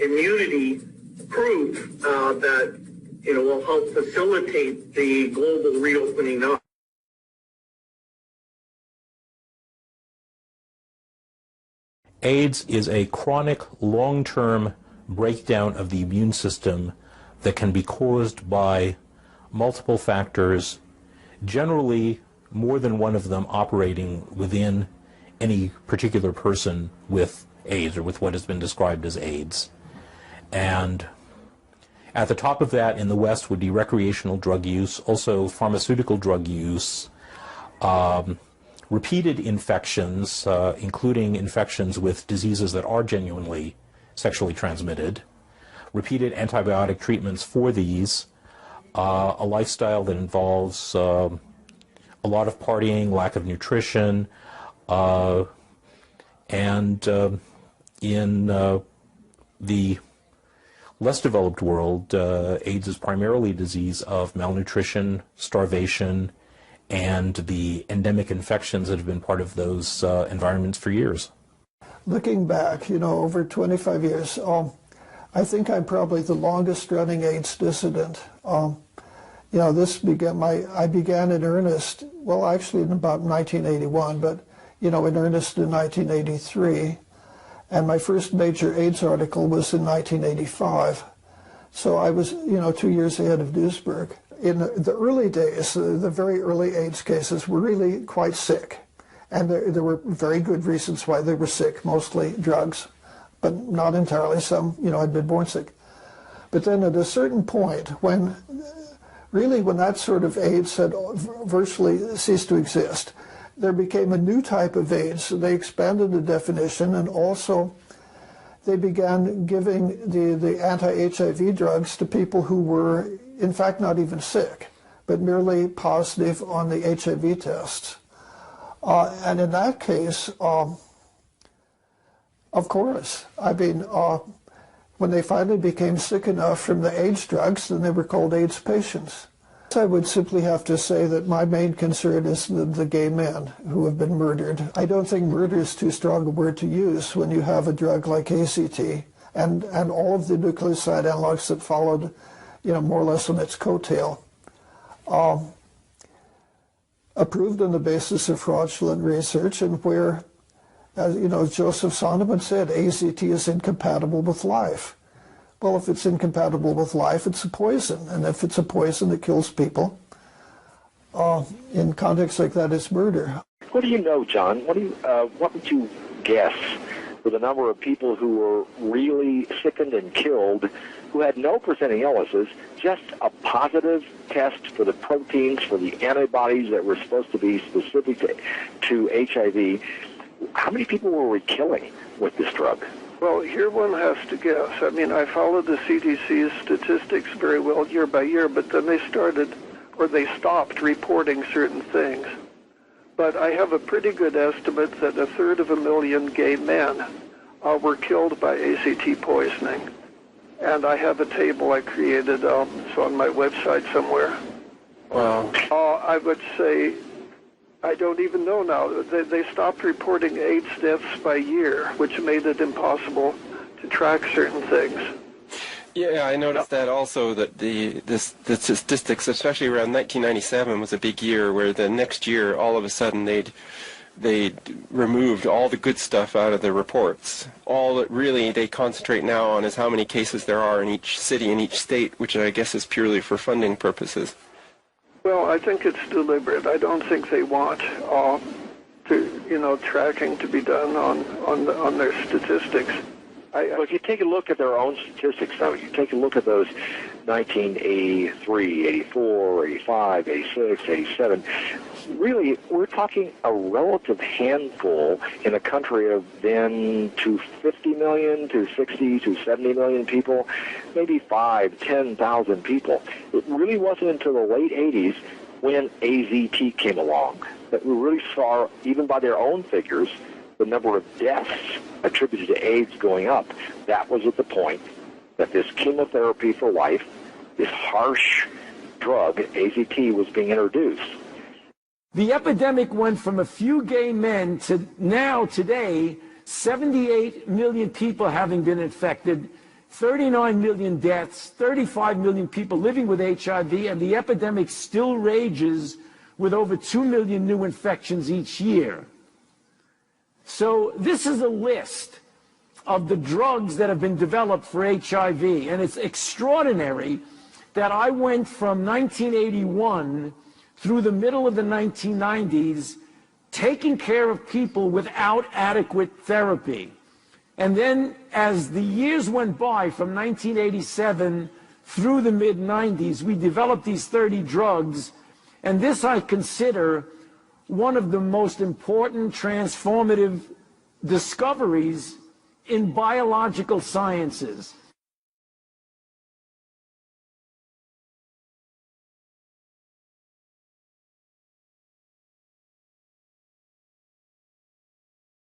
immunity proof that will help facilitate the global reopening up. AIDS is a chronic, long-term breakdown of the immune system that can be caused by multiple factors, generally more than one of them operating within any particular person with AIDS or with what has been described as AIDS. And at the top of that in the West would be recreational drug use, also pharmaceutical drug use, repeated infections, including infections with diseases that are genuinely sexually transmitted, repeated antibiotic treatments for these, a lifestyle that involves a lot of partying, lack of nutrition, and in the less developed world, AIDS is primarily a disease of malnutrition, starvation, and the endemic infections that have been part of those environments for years. Looking back, over 25 years, I think I'm probably the longest-running AIDS dissident. You know, I began in earnest, well, actually in about 1981, but, you know, in earnest in 1983. And my first major AIDS article was in 1985. So I was, you know, 2 years ahead of Duisberg. In the early days, the very early AIDS cases were really quite sick. And there were very good reasons why they were sick, mostly drugs, but not entirely. Some, you know, had been born sick. But then at a certain point, when that sort of AIDS had virtually ceased to exist, there became a new type of AIDS. They expanded the definition, and also they began giving the anti-HIV drugs to people who were, in fact, not even sick, but merely positive on the HIV tests. And in that case, of course, I mean, when they finally became sick enough from the AIDS drugs, then they were called AIDS patients. I would simply have to say that my main concern is the gay men who have been murdered. I don't think murder is too strong a word to use when you have a drug like ACT and all of the nucleoside analogs that followed, you know, more or less on its coattail, approved on the basis of fraudulent research, and where, as you know, Joseph Sonneman said, AZT is incompatible with life. Well, if it's incompatible with life, it's a poison. And if it's a poison that kills people, in contexts like that, it's murder. What do you know, John? What would you guess for the number of people who were really sickened and killed who had no presenting illnesses, just a positive test for the proteins, for the antibodies that were supposed to be specific to HIV? How many people were we killing with this drug? Well, here one has to guess. I mean, I followed the CDC's statistics very well year by year, but then they stopped reporting certain things. But I have a pretty good estimate that 1/3 gay men were killed by ACT poisoning. And I have a table I created, it's on my website somewhere. Wow. I would say, I don't even know now. They stopped reporting AIDS deaths by year, which made it impossible to track certain things. Yeah, I noticed that also, that the statistics, especially around 1997, was a big year where the next year, all of a sudden, they removed all the good stuff out of the reports. All that really they concentrate now on is how many cases there are in each city, in each state, which I guess is purely for funding purposes. Well, I think it's deliberate. I don't think they want tracking to be done on their statistics. Well, if you take a look at their own statistics, though, you take a look at those 1983, 84, 85, 86, 87, really, we're talking a relative handful in a country of then to 50 million, to 60, to 70 million people, maybe 5,000, 10,000 people. It really wasn't until the late 80s when AZT came along that we really saw, even by their own figures, the number of deaths attributed to AIDS going up. That was at the point that this chemotherapy for life, this harsh drug, AZT, was being introduced. The epidemic went from a few gay men to now, today, 78 million people having been infected, 39 million deaths, 35 million people living with HIV, and the epidemic still rages with over 2 million new infections each year. So this is a list of the drugs that have been developed for HIV, and it's extraordinary that I went from 1981 through the middle of the 1990s taking care of people without adequate therapy. And then as the years went by, from 1987 through the mid-90s, we developed these 30 drugs, and this I consider one of the most important transformative discoveries in biological sciences.